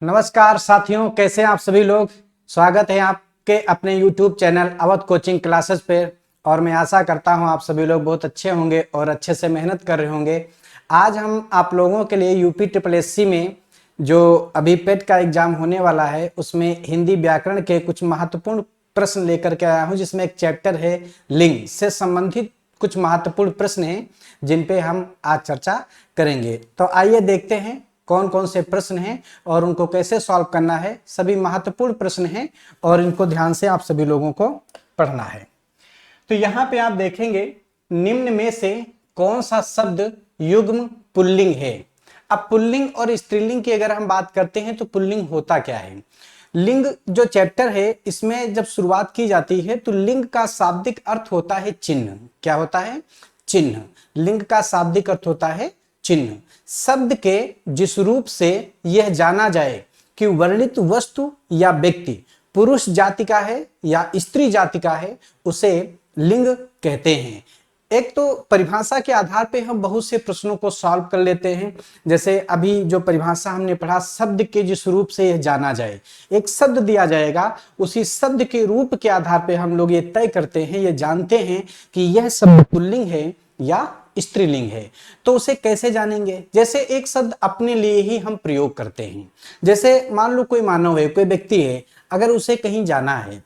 नमस्कार साथियों, कैसे हैं आप सभी लोग। स्वागत है आपके अपने YouTube channel Awadh coaching classes पे। और मैं आशा करता हूं आप सभी लोग बहुत अच्छे होंगे और अच्छे से मेहनत कर रहे होंगे। आज हम आप लोगों के लिए यूपी ट्रिपल एससी में जो अभी पेट का एग्जाम होने वाला है उसमें हिंदी व्याकरण के कुछ महत्वपूर्ण प्रश्न लेकर के आया हूं, जिसमें एक चैप्टर है लिंग से संबंधित कुछ महत्वपूर्ण प्रश्न हैं जिन पे हम आज चर्चा करेंगे। तो आइए देखते हैं कौन कौन से प्रश्न हैं और उनको कैसे सॉल्व करना है। सभी महत्वपूर्ण प्रश्न हैं और इनको ध्यान से आप सभी लोगों को पढ़ना है। तो यहां पे आप देखेंगे निम्न में से कौन सा शब्द युग्म पुल्लिंग है। अब पुल्लिंग और स्त्रीलिंग की अगर हम बात करते हैं तो पुल्लिंग होता क्या है। लिंग जो चैप्टर है इसमें जब शुरुआत की जाती है तो लिंग का शाब्दिक अर्थ होता है चिन्ह। क्या होता है? चिन्ह। लिंग का शाब्दिक अर्थ होता है चिन्ह। शब्द के जिस रूप से यह जाना जाए कि वर्णित वस्तु या व्यक्ति पुरुष जाति का है या स्त्री जाति का है उसे लिंग कहते हैं। एक तो परिभाषा के आधार पे हम बहुत से प्रश्नों को सॉल्व कर लेते हैं। जैसे अभी जो परिभाषा हमने पढ़ा, शब्द के जिस रूप से यह जाना जाए, एक शब्द दिया जाएगा, उसी शब्द के रूप के आधार पे हम लोग ये तय करते हैं, ये जानते हैं कि यह शब्द पुल्लिंग है या स्त्रीलिंग है। तो उसे कैसे जानेंगे? जैसे एक शब्द अपने लिए ही हम प्रयोग करते हैं। जैसे मान लो कोई मानव है, कोई व्यक्ति है, अगर उसे कहीं जाना है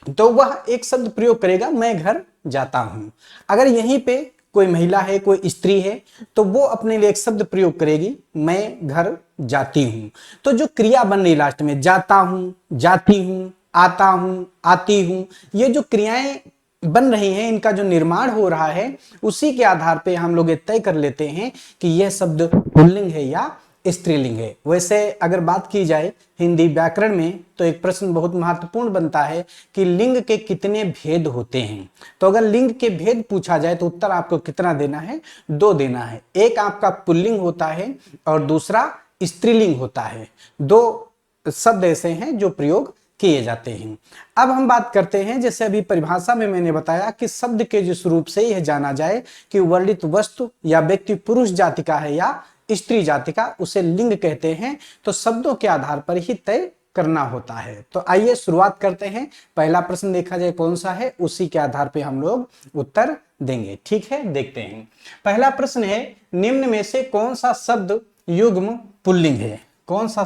तो वह एक शब्द प्रयोग करेगा, मैं घर जाता हूं। अगर यहीं पे कोई महिला है, कोई स्त्री है, तो वो अपने लिए एक शब्द प्रयोग करेगी, मैं घर जाती हूं। तो जो क्रिया बन रही लास्ट में, जाता हूं, जाती हूं, आता हूं, आती हूं, ये जो क्रियाएं बन रही हैं, इनका जो निर्माण हो रहा है, उसी के आधार पे हम लोग ये तय कर लेते हैं कि यह शब्द पुल्लिंग है या स्त्रीलिंग है। वैसे अगर बात की जाए हिंदी व्याकरण में तो एक प्रश्न बहुत महत्वपूर्ण बनता है कि लिंग के कितने भेद होते हैं। तो अगर लिंग के भेद पूछा जाए तो उत्तर आपको कितना देना है? 2 देना है। एक आपका पुल्लिंग होता है और दूसरा स्त्रीलिंग होता है। 2 शब्द ऐसे हैं जो प्रयोग किए जाते हैं। अब हम बात करते हैं, जैसे अभी परिभाषा में मैंने बताया कि शब्द के जिस रूप से यह जाना जाए कि वर्णित वस्तु या व्यक्ति पुरुष जाति का है या स्त्री जाति का, उसे लिंग कहते हैं। तो शब्दों के आधार पर ही तय करना होता है। तो आइए शुरुआत करते हैं। पहला प्रश्न देखा जाए कौन सा है, उसी के आधार पर हम लोग उत्तर देंगे। ठीक है, देखते हैं। पहला प्रश्न है, निम्न में से कौन सा शब्द युग्म पुल्लिंग है? कौन सा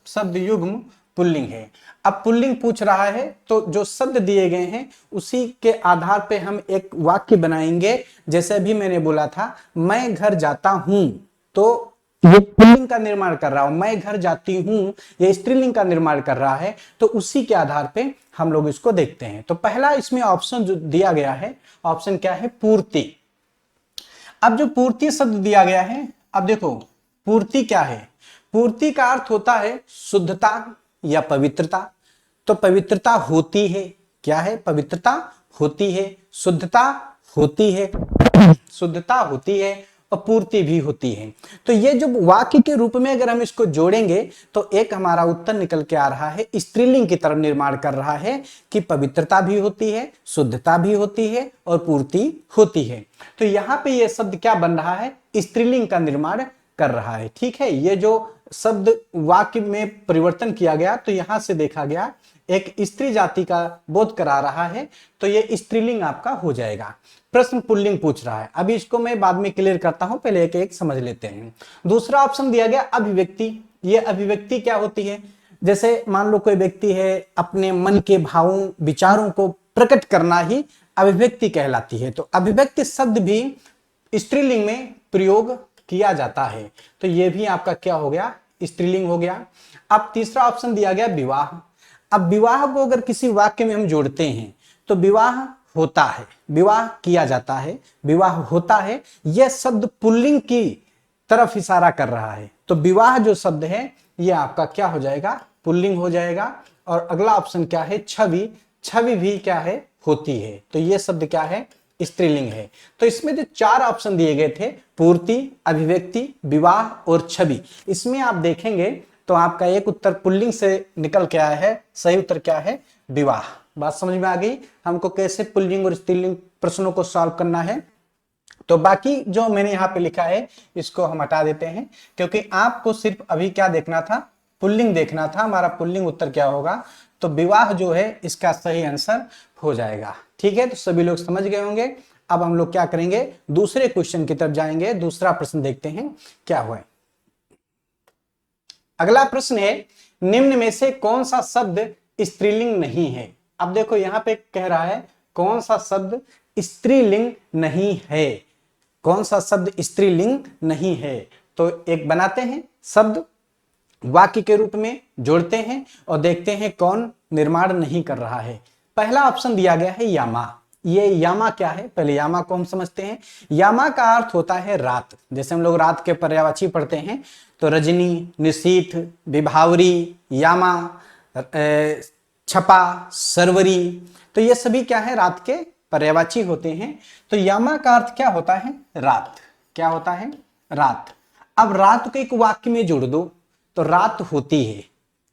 शब्द युग्म पुल्लिंग है? अब पुल्लिंग पूछ रहा है तो जो शब्द दिए गए हैं उसी के आधार पे हम एक वाक्य बनाएंगे। जैसे अभी मैंने बोला था, मैं घर जाता हूं, तो ये पुल्लिंग का निर्माण कर रहा हूं। मैं घर जाती हूं, ये स्त्रीलिंग का निर्माण कर रहा है। तो उसी के आधार पे हम लोग इसको देखते हैं। तो पहला इसमें ऑप्शन जो दिया गया है, ऑप्शन क्या है? पूर्ति। अब जो पूर्ति शब्द दिया गया है, अब देखो पूर्ति क्या है? पूर्ति का अर्थ होता है शुद्धता या पवित्रता। तो पवित्रता होती है, क्या है? पवित्रता होती है, शुद्धता होती है, शुद्धता होती है और पूर्ति भी होती है। तो ये जो वाक्य के रूप में अगर हम इसको जोड़ेंगे तो एक हमारा उत्तर निकल के आ रहा है, स्त्रीलिंग की तरफ निर्माण कर रहा है कि पवित्रता भी होती है, शुद्धता भी होती है और पूर्ति होती है। तो यहाँ पे ये शब्द क्या बन रहा है? स्त्रीलिंग का निर्माण कर रहा है। ठीक है, ये जो शब्द वाक्य में परिवर्तन किया गया तो यहां से देखा गया एक स्त्री जाति का बोध करा रहा है, तो ये स्त्रीलिंग आपका हो जाएगा। प्रश्न पुल्लिंग पूछ रहा है, अभी इसको मैं बाद में क्लियर करता हूं, पहले एक एक समझ लेते हैं। दूसरा ऑप्शन दिया गया अभिव्यक्ति। ये अभिव्यक्ति क्या होती है? जैसे मान लो कोई व्यक्ति है, अपने मन के भावों विचारों को प्रकट करना ही अभिव्यक्ति कहलाती है। तो अभिव्यक्ति शब्द भी स्त्रीलिंग में प्रयोग किया जाता है। तो ये भी आपका क्या हो गया? स्त्रीलिंग हो गया। अब तीसरा ऑप्शन दिया गया विवाह। अब विवाह को अगर किसी वाक्य में हम जोड़ते हैं तो विवाह होता है, विवाह किया जाता है, विवाह होता है, यह शब्द पुल्लिंग की तरफ इशारा कर रहा है। तो विवाह जो शब्द है यह आपका क्या हो जाएगा? पुल्लिंग हो जाएगा। और अगला ऑप्शन क्या है? छवि। छवि भी क्या है? होती है। तो यह शब्द क्या है? स्त्रीलिंग है। तो इसमें जो 4 ऑप्शन दिए गए थे, पूर्ति, अभिव्यक्ति, विवाह और छवि, इसमें आप देखेंगे तो आपका एक उत्तर पुल्लिंग से निकल के आया है। सही उत्तर क्या है? विवाह। बात समझ में आ गई हमको कैसे पुल्लिंग और स्त्रीलिंग प्रश्नों को सॉल्व करना है। तो बाकी जो मैंने यहाँ पे लिखा है इसको हम हटा देते हैं, क्योंकि आपको सिर्फ अभी क्या देखना था? पुल्लिंग देखना था, हमारा पुल्लिंग उत्तर क्या होगा, तो विवाह जो है इसका सही आंसर हो जाएगा। ठीक है, तो सभी लोग समझ गए होंगे। अब हम लोग क्या करेंगे, दूसरे क्वेश्चन की तरफ जाएंगे। दूसरा प्रश्न देखते हैं क्या हुआ है। अगला प्रश्न है, निम्न में से कौन सा शब्द स्त्रीलिंग नहीं है। अब देखो यहां पे कह रहा है कौन सा शब्द स्त्रीलिंग नहीं है, कौन सा शब्द स्त्रीलिंग नहीं है। तो एक बनाते हैं शब्द, वाक्य के रूप में जोड़ते हैं और देखते हैं कौन निर्माण नहीं कर रहा है। पहला ऑप्शन दिया गया है यामा। ये यामा क्या है, पहले यामा को हम समझते हैं। यामा का अर्थ होता है रात, जैसे हम लोग रात के पर्यायवाची पढ़ते हैं तो रजनी, निशीथ, विभावरी, यामा, छपा, सरवरी, तो ये सभी क्या है, रात के पर्यायवाची होते हैं। तो यामा का अर्थ क्या होता है, रात। क्या होता है, रात। अब रात को एक वाक्य में जोड़ दो तो रात होती है,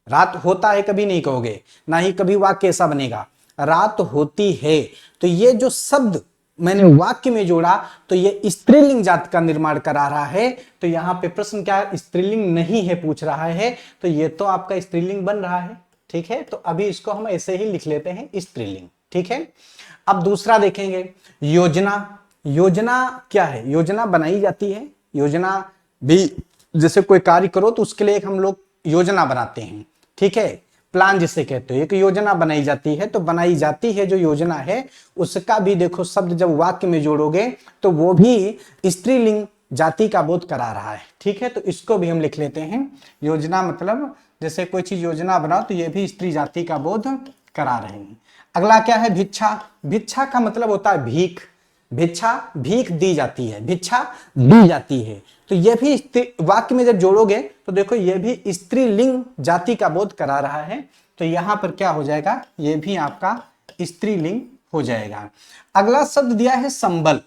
रात होता है कभी नहीं कहोगे, ना ही कभी वाक्य ऐसा बनेगा, रात होती है। तो ये जो शब्द मैंने वाक्य में जोड़ा तो ये स्त्रीलिंग जाति का निर्माण करा रहा है। तो यहाँ पे प्रश्न क्या है, स्त्रीलिंग नहीं है पूछ रहा है, तो ये तो आपका स्त्रीलिंग बन रहा है। ठीक है, तो अभी इसको हम ऐसे ही लिख लेते हैं स्त्रीलिंग। ठीक है, अब दूसरा देखेंगे, योजना। योजना क्या है, योजना बनाई जाती है, योजना भी जैसे कोई कार्य करो तो उसके लिए एक हम लोग योजना बनाते हैं। ठीक है, प्लान जिसे कहते हो, एक योजना बनाई जाती है। तो बनाई जाती है जो योजना है उसका भी देखो शब्द जब वाक्य में जोड़ोगे तो वो भी स्त्रीलिंग जाति का बोध करा रहा है। ठीक है, तो इसको भी हम लिख लेते हैं, योजना मतलब जैसे कोई चीज योजना बनाओ तो ये भी स्त्री जाति का बोध करा रहे हैं। अगला क्या है, भिक्षा। भिक्षा का मतलब होता है भीख, भिक्षा भीख दी जाती है, भिक्षा दी जाती है। तो ये भी वाक्य में जब जोड़ोगे तो देखो ये भी स्त्रीलिंग जाति का बोध करा रहा है। तो यहां पर क्या हो जाएगा, ये भी आपका स्त्रीलिंग हो जाएगा। अगला शब्द दिया है संबल।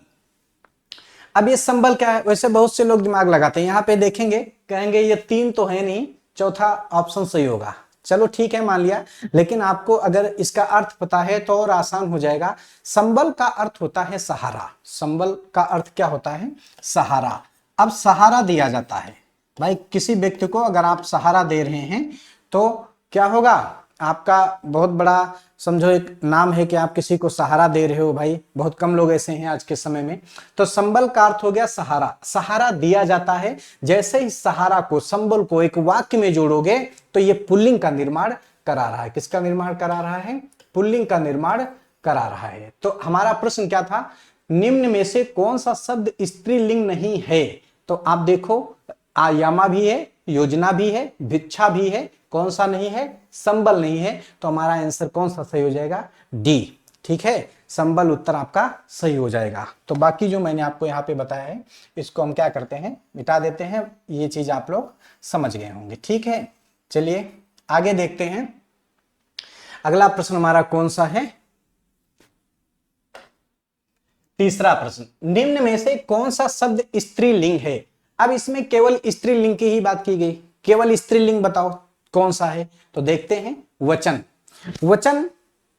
अब ये संबल क्या है, वैसे बहुत से लोग दिमाग लगाते हैं, यहां पे देखेंगे कहेंगे ये तीन तो है नहीं, चौथा ऑप्शन सही होगा। चलो ठीक है मान लिया, लेकिन आपको अगर इसका अर्थ पता है तो और आसान हो जाएगा। संबल का अर्थ होता है सहारा, संबल का अर्थ क्या होता है, सहारा। अब सहारा दिया जाता है भाई, किसी व्यक्ति को अगर आप सहारा दे रहे हैं तो क्या होगा, आपका बहुत बड़ा समझो एक नाम है कि आप किसी को सहारा दे रहे हो। भाई बहुत कम लोग ऐसे हैं आज के समय में। तो संबल का अर्थ हो गया सहारा, सहारा दिया जाता है। जैसे ही सहारा को, संबल को एक वाक्य में जोड़ोगे तो ये पुल्लिंग का निर्माण करा रहा है। किसका निर्माण करा रहा है, पुल्लिंग का निर्माण करा रहा है। तो हमारा प्रश्न क्या था, निम्न में से कौन सा शब्द स्त्रीलिंग नहीं है। तो आप देखो आयामा भी है, योजना भी है, भिक्षा भी है, कौन सा नहीं है, संबल नहीं है। तो हमारा आंसर कौन सा सही हो जाएगा, डी। ठीक है, संबल उत्तर आपका सही हो जाएगा। तो बाकी जो मैंने आपको यहाँ पे बताया है इसको हम क्या करते हैं, मिटा देते हैं। ये चीज आप लोग समझ गए होंगे। ठीक है, चलिए आगे देखते हैं। अगला प्रश्न हमारा कौन सा है, तीसरा प्रश्न, निम्न में से कौन सा शब्द स्त्रीलिंग है। अब इसमें केवल स्त्रीलिंग की ही बात की गई, केवल स्त्रीलिंग बताओ कौन सा है। तो देखते हैं, वचन। वचन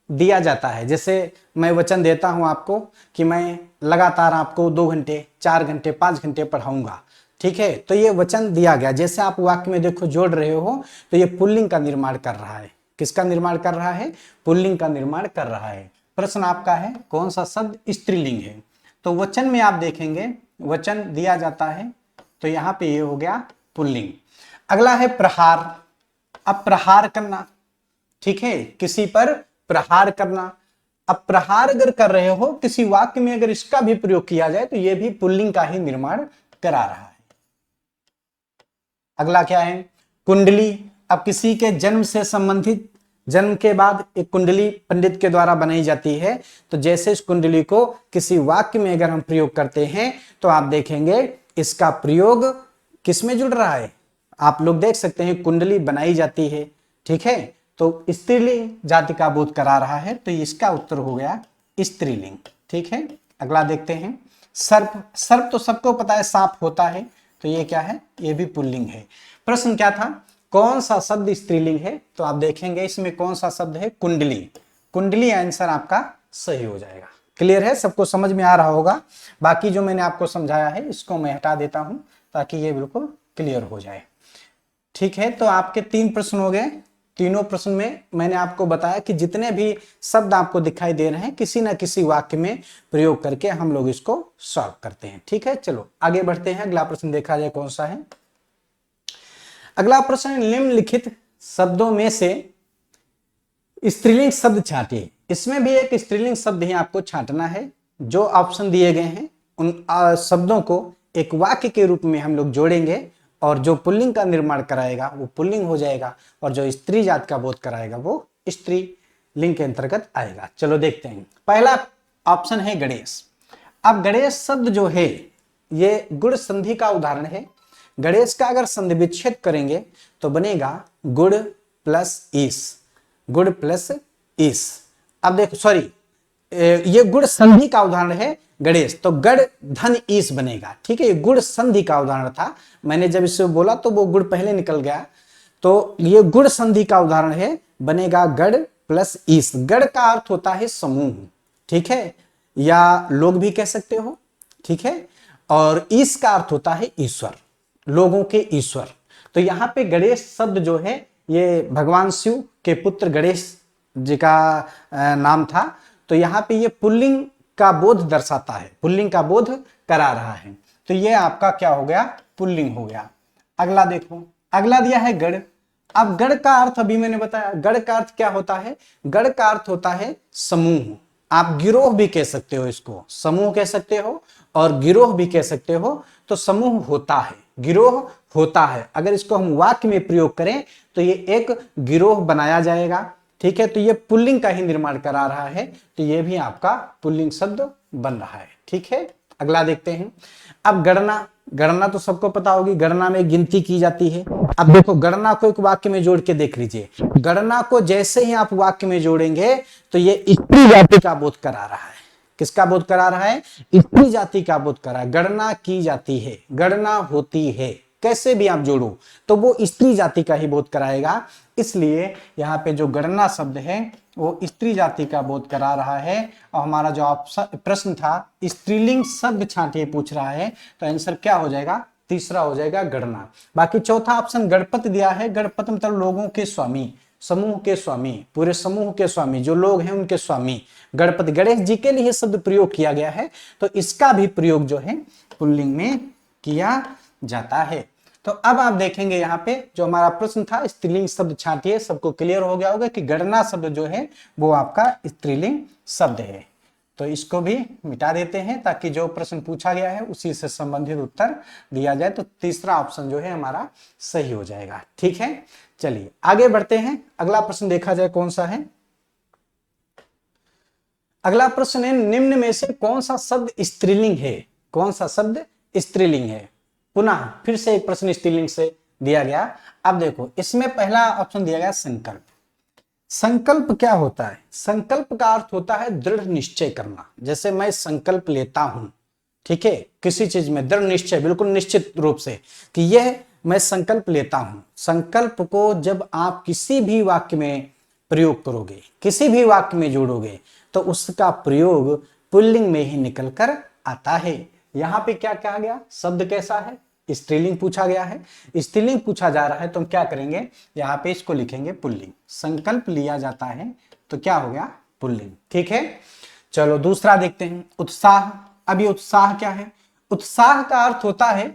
दिया जाता है, जैसे मैं वचन देता हूं आपको कि मैं लगातार आपको 2 घंटे 4 घंटे 5 घंटे पढ़ाऊंगा। ठीक है, तो ये वचन दिया गया। जैसे आप वाक्य में देखो जोड़ रहे हो तो ये पुल्लिंग का निर्माण कर रहा है। किसका निर्माण कर रहा है, पुल्लिंग का निर्माण कर रहा है। प्रश्न आपका है कौन सा शब्द स्त्रीलिंग है। तो वचन में आप देखेंगे वचन दिया जाता है तो यहां पे ये हो गया पुल्लिंग। अगला है प्रहार। अब प्रहार करना, ठीक है, किसी पर प्रहार करना। अब प्रहार अगर कर रहे हो किसी वाक्य में, अगर इसका भी प्रयोग किया जाए तो यह भी पुल्लिंग का ही निर्माण करा रहा है। अगला क्या है, कुंडली। अब किसी के जन्म से संबंधित, जन्म के बाद एक कुंडली पंडित के द्वारा बनाई जाती है। तो जैसे इस कुंडली को किसी वाक्य में अगर हम प्रयोग करते हैं तो आप देखेंगे इसका प्रयोग किस में जुड़ रहा है। आप लोग देख सकते हैं कुंडली बनाई जाती है, ठीक है, तो स्त्रीलिंग जाति का बोध करा रहा है। तो इसका उत्तर हो गया स्त्रीलिंग। ठीक है, अगला देखते हैं, सर्प। सर्प तो सबको पता है सांप होता है, तो ये क्या है, ये भी पुल्लिंग है। प्रश्न क्या था, कौन सा शब्द स्त्रीलिंग है। तो आप देखेंगे इसमें कौन सा शब्द है, कुंडली। कुंडली आंसर आपका सही हो जाएगा। क्लियर है, सबको समझ में आ रहा होगा। बाकी जो मैंने आपको समझाया है इसको मैं हटा देता हूं ताकि ये बिल्कुल क्लियर हो जाए। ठीक है, तो आपके 3 प्रश्न हो गए। तीनों प्रश्न में मैंने आपको बताया कि जितने भी शब्द आपको दिखाई दे रहे हैं किसी ना किसी वाक्य में प्रयोग करके हम लोग इसको सॉल्व करते हैं। ठीक है, चलो आगे बढ़ते हैं। अगला प्रश्न देखा जाए कौन सा है। अगला प्रश्न है, निम्नलिखित शब्दों में से स्त्रीलिंग शब्द छांटिए। इसमें भी एक स्त्रीलिंग शब्द ही आपको छांटना है। जो ऑप्शन दिए गए हैं उन शब्दों को एक वाक्य के रूप में हम लोग जोड़ेंगे और जो पुल्लिंग का निर्माण कराएगा वो पुल्लिंग हो जाएगा और जो स्त्री जात का बोध कराएगा वो स्त्री लिंग के अंतर्गत आएगा। चलो देखते हैं। पहला ऑप्शन है गणेश। अब गणेश शब्द जो है ये गुण संधि का उदाहरण है। गणेश का अगर संधि विच्छेद करेंगे तो बनेगा गुड़ प्लस ईस, गुड़ प्लस ईस। अब देखो सॉरी, ये गुड़ संधि का उदाहरण है गणेश, तो गढ़ धन ईस बनेगा। ठीक है, ये गुड़ संधि का उदाहरण था। मैंने जब इसे बोला तो वो गुड़ पहले निकल गया, तो ये गुड़ संधि का उदाहरण है, बनेगा गढ़ प्लस ईस। गढ़ का अर्थ होता है समूह, ठीक है, या लोग भी कह सकते हो, ठीक है, और ईस का अर्थ होता है ईश्वर, लोगों के ईश्वर। तो यहाँ पे गणेश शब्द जो है ये भगवान शिव के पुत्र गणेश जी का नाम था। तो यहाँ पे ये पुल्लिंग का बोध दर्शाता है, पुल्लिंग का बोध करा रहा है। तो ये आपका क्या हो गया, पुल्लिंग हो गया। अगला देखो, अगला दिया है गढ़। अब गढ़ का अर्थ अभी मैंने बताया, गढ़ का अर्थ क्या होता है, गढ़ का अर्थ होता है समूह। आप गिरोह भी कह सकते हो, इसको समूह कह सकते हो और गिरोह भी कह सकते हो। तो समूह होता है, गिरोह होता है। अगर इसको हम वाक्य में प्रयोग करें तो ये एक गिरोह बनाया जाएगा। ठीक है, तो ये पुल्लिंग का ही निर्माण करा रहा है, तो ये भी आपका पुल्लिंग शब्द बन रहा है। ठीक है, अगला देखते हैं। अब गणना, गणना तो सबको पता होगी, गणना में गिनती की जाती है। अब देखो गणना को एक वाक्य में जोड़ के देख लीजिए। गणना को जैसे ही आप वाक्य में जोड़ेंगे तो ये स्त्री जाति का बोध करा रहा है। किसका बोध करा रहा है, स्त्री जाति का बोध करा। गणना की जाती है, गणना होती है, कैसे भी आप जोड़ो तो वो स्त्री जाति का ही बोध कराएगा। इसलिए यहाँ पे जो गणना शब्द है वो स्त्री जाति का बोध करा रहा है। और हमारा जो प्रश्न था स्त्रीलिंग शब्द छांटिए पूछ रहा है, तो आंसर क्या हो जाएगा, तीसरा हो जाएगा गणना। बाकी चौथा ऑप्शन गणपति दिया है। गणपति मतलब लोगों के स्वामी, समूह के स्वामी, पूरे समूह के स्वामी, जो लोग हैं उनके स्वामी। गणपति गणेश जी के लिए शब्द प्रयोग किया गया है, तो इसका भी प्रयोग जो है पुल्लिंग में किया जाता है। तो अब आप देखेंगे यहाँ पे जो हमारा प्रश्न था स्त्रीलिंग शब्द छांटिए, सबको क्लियर हो गया होगा कि गणना शब्द जो है वो आपका स्त्रीलिंग शब्द है। तो इसको भी मिटा देते हैं ताकि जो प्रश्न पूछा गया है उसी से संबंधित उत्तर दिया जाए। तो तीसरा ऑप्शन जो है हमारा सही हो जाएगा। ठीक है, चलिए आगे बढ़ते हैं। अगला प्रश्न देखा जाए कौन सा है। अगला प्रश्न है, निम्न में से कौन सा शब्द स्त्रीलिंग है, कौन सा शब्द स्त्रीलिंग है। पुनः फिर से एक प्रश्न स्त्रीलिंग से दिया गया। अब देखो इसमें पहला ऑप्शन दिया गया संकल्प। संकल्प क्या होता है, संकल्प का अर्थ होता है दृढ़ निश्चय करना। जैसे मैं संकल्प लेता हूं, ठीक है, किसी चीज में दृढ़ निश्चय, बिल्कुल निश्चित रूप से कि यह मैं संकल्प लेता हूं। संकल्प को जब आप किसी भी वाक्य में प्रयोग करोगे, किसी भी वाक्य में जोड़ोगे तो उसका प्रयोग पुल्लिंग में ही निकल कर आता है। यहां पे क्या कहा गया, शब्द कैसा है, स्त्रीलिंग पूछा गया है, स्त्रीलिंग पूछा जा रहा है, तो हम क्या करेंगे, यहाँ पे इसको लिखेंगे पुल्लिंग। संकल्प लिया जाता है तो क्या हो गया, पुल्लिंग। ठीक है, चलो दूसरा देखते हैं, उत्साह। अभी उत्साह क्या है, उत्साह का अर्थ होता है,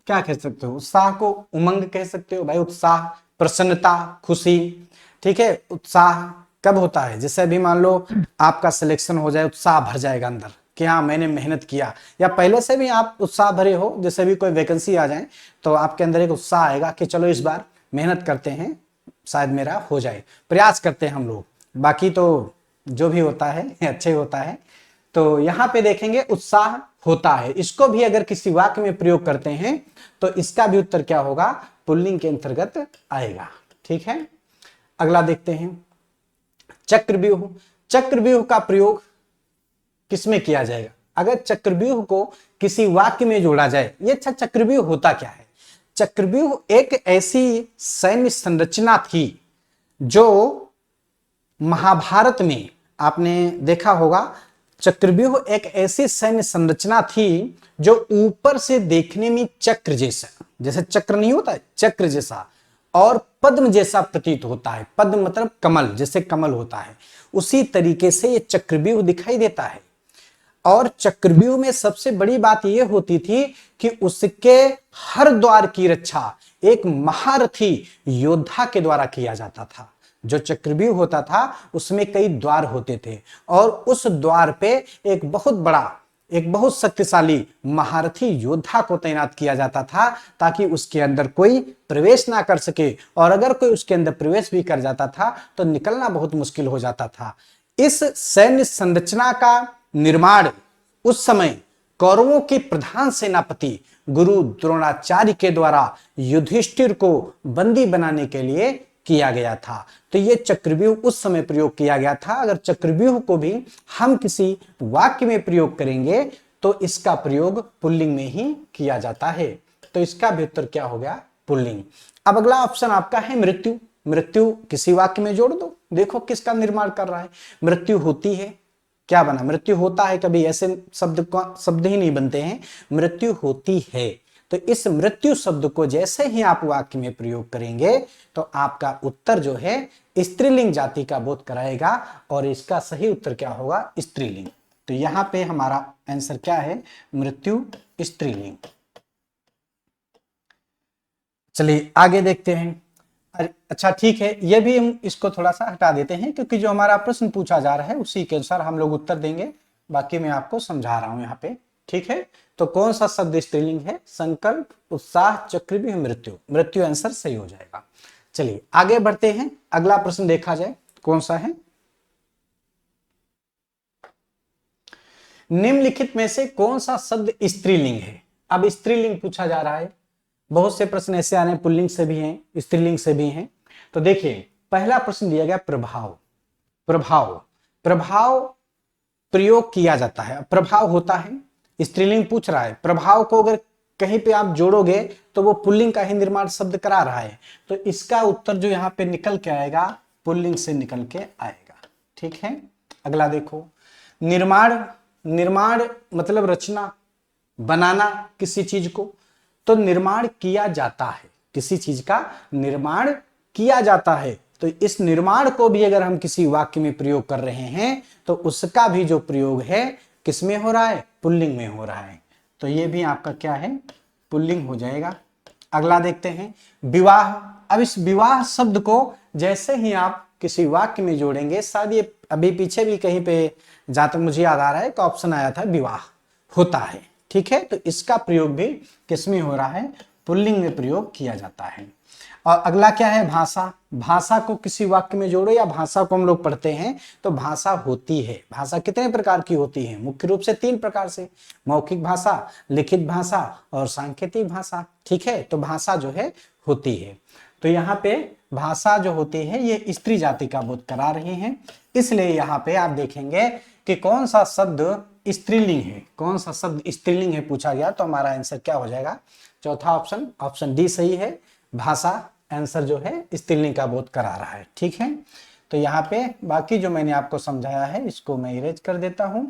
क्या कह सकते हो, उत्साह को उमंग कह सकते हो भाई, उत्साह, प्रसन्नता, खुशी। ठीक है, उत्साह कब होता है, जैसे अभी मान लो आपका सिलेक्शन हो जाए, उत्साह भर जाएगा अंदर कि हाँ मैंने मेहनत किया, या पहले से भी आप उत्साह भरे हो, जैसे भी कोई वैकेंसी आ जाए तो आपके अंदर एक उत्साह आएगा कि चलो इस बार मेहनत करते हैं, शायद मेरा हो जाए, प्रयास करते हैं हम लोग। बाकी तो जो भी होता है अच्छे होता है। तो यहाँ पे देखेंगे उत्साह होता है, इसको भी अगर किसी वाक्य में प्रयोग करते हैं तो इसका भी उत्तर क्या होगा, पुल्लिंग के अंतर्गत आएगा। ठीक है, अगला देखते हैं, चक्रव्यूह। चक्रव्यूह का प्रयोग किसमें किया जाएगा, अगर चक्रव्यूह को किसी वाक्य में जोड़ा जाए। ये अच्छा चक्रव्यूह होता क्या है, चक्रव्यूह एक ऐसी सैन्य संरचना थी जो महाभारत में आपने देखा होगा। चक्रव्यूह एक ऐसी सैन्य संरचना थी जो ऊपर से देखने में चक्र जैसा, जैसे चक्र नहीं होता है, चक्र जैसा, और पद्म जैसा प्रतीत होता है। पद्म मतलब कमल, जैसे कमल होता है उसी तरीके से ये चक्रव्यूह दिखाई देता है। और चक्रव्यूह में सबसे बड़ी बात यह होती थी कि उसके हर द्वार की रक्षा एक महारथी योद्धा के द्वारा किया जाता था। जो चक्रव्यूह होता था उसमें कई द्वार होते थे और उस द्वार पे एक बहुत शक्तिशाली महारथी योद्धा को तैनात किया जाता था ताकि उसके अंदर कोई प्रवेश ना कर सके, और अगर कोई उसके अंदर प्रवेश भी कर जाता था तो निकलना बहुत मुश्किल हो जाता था। इस सैन्य संरचना का निर्माण उस समय कौरवों के प्रधान सेनापति गुरु द्रोणाचार्य के द्वारा युधिष्ठिर को बंदी बनाने के लिए किया गया था। तो यह चक्रव्यूह उस समय प्रयोग किया गया था। अगर चक्रव्यूह को भी हम किसी वाक्य में प्रयोग करेंगे तो इसका प्रयोग पुल्लिंग में ही किया जाता है। तो इसका भी उत्तर क्या हो गया? पुल्लिंग। अब अगला ऑप्शन आपका है मृत्यु। मृत्यु किसी वाक्य में जोड़ दो, देखो किसका निर्माण कर रहा है। मृत्यु होती है, क्या बना? मृत्यु होता है, कभी ऐसे शब्द ही नहीं बनते हैं, मृत्यु होती है। तो इस मृत्यु शब्द को जैसे ही आप वाक्य में प्रयोग करेंगे तो आपका उत्तर जो है स्त्रीलिंग जाति का बोध कराएगा और इसका सही उत्तर क्या होगा? स्त्रीलिंग। तो यहां पे हमारा आंसर क्या है? मृत्यु स्त्रीलिंग। चलिए आगे देखते हैं। अच्छा ठीक है, ये भी हम इसको थोड़ा सा हटा देते हैं क्योंकि जो हमारा प्रश्न पूछा जा रहा है उसी के अनुसार हम लोग उत्तर देंगे। बाकी मैं आपको समझा रहा हूं यहाँ पे, ठीक है। तो कौन सा शब्द स्त्रीलिंग है? संकल्प, उत्साह, चक्रव्यूह, मृत्यु। मृत्यु आंसर सही हो जाएगा। चलिए आगे बढ़ते हैं। अगला प्रश्न देखा जाए कौन सा है। निम्नलिखित में से कौन सा शब्द स्त्रीलिंग है? अब स्त्रीलिंग पूछा जा रहा है। बहुत से प्रश्न ऐसे आने पुल्लिंग से भी हैं, स्त्रीलिंग से भी हैं। तो देखिए पहला प्रश्न दिया गया प्रभाव। प्रभाव, प्रभाव प्रयोग किया जाता है, प्रभाव होता है, स्त्रीलिंग पूछ रहा है। प्रभाव को अगर कहीं पे आप जोड़ोगे तो वो पुल्लिंग का ही निर्माण शब्द करा रहा है। तो इसका उत्तर जो यहाँ पे निकल के आएगा पुल्लिंग से निकल के आएगा, ठीक है। अगला देखो, निर्माण। निर्माण मतलब रचना, बनाना किसी चीज को। तो निर्माण किया जाता है, किसी चीज का निर्माण किया जाता है। तो इस निर्माण को भी अगर हम किसी वाक्य में प्रयोग कर रहे हैं तो उसका भी जो प्रयोग है किसमें हो रहा है? पुल्लिंग में हो रहा है। तो ये भी आपका क्या है? पुल्लिंग हो जाएगा। अगला देखते हैं विवाह। अब इस विवाह शब्द को जैसे ही आप किसी वाक्य में जोड़ेंगे, शायद ये अभी पीछे भी कहीं पे जहां तक मुझे याद आ रहा है एक ऑप्शन आया था, विवाह होता है, ठीक है। तो इसका प्रयोग भी किसमें हो रहा है? पुल्लिंग में प्रयोग किया जाता है। और अगला क्या है? भाषा। भाषा को किसी वाक्य में जोड़ो या भाषा को हम लोग पढ़ते हैं तो भाषा होती है। भाषा कितने प्रकार की होती है? मुख्य रूप से 3 प्रकार से, मौखिक भाषा, लिखित भाषा और सांकेतिक भाषा, ठीक है। तो भाषा जो है होती है। तो यहाँ पे भाषा जो होती है ये स्त्री जाति का बोध करा रही है, इसलिए यहाँ पे आप देखेंगे कि कौन सा शब्द स्त्रीलिंग है, कौन सा शब्द स्त्रीलिंग है पूछा गया तो हमारा आंसर क्या हो जाएगा? चौथा ऑप्शन, ऑप्शन डी सही है। भाषा आंसर जो है स्त्रीलिंग का बोध करा रहा है, ठीक है। तो यहाँ पे बाकी जो मैंने आपको समझाया है इसको मैं इरेज कर देता हूं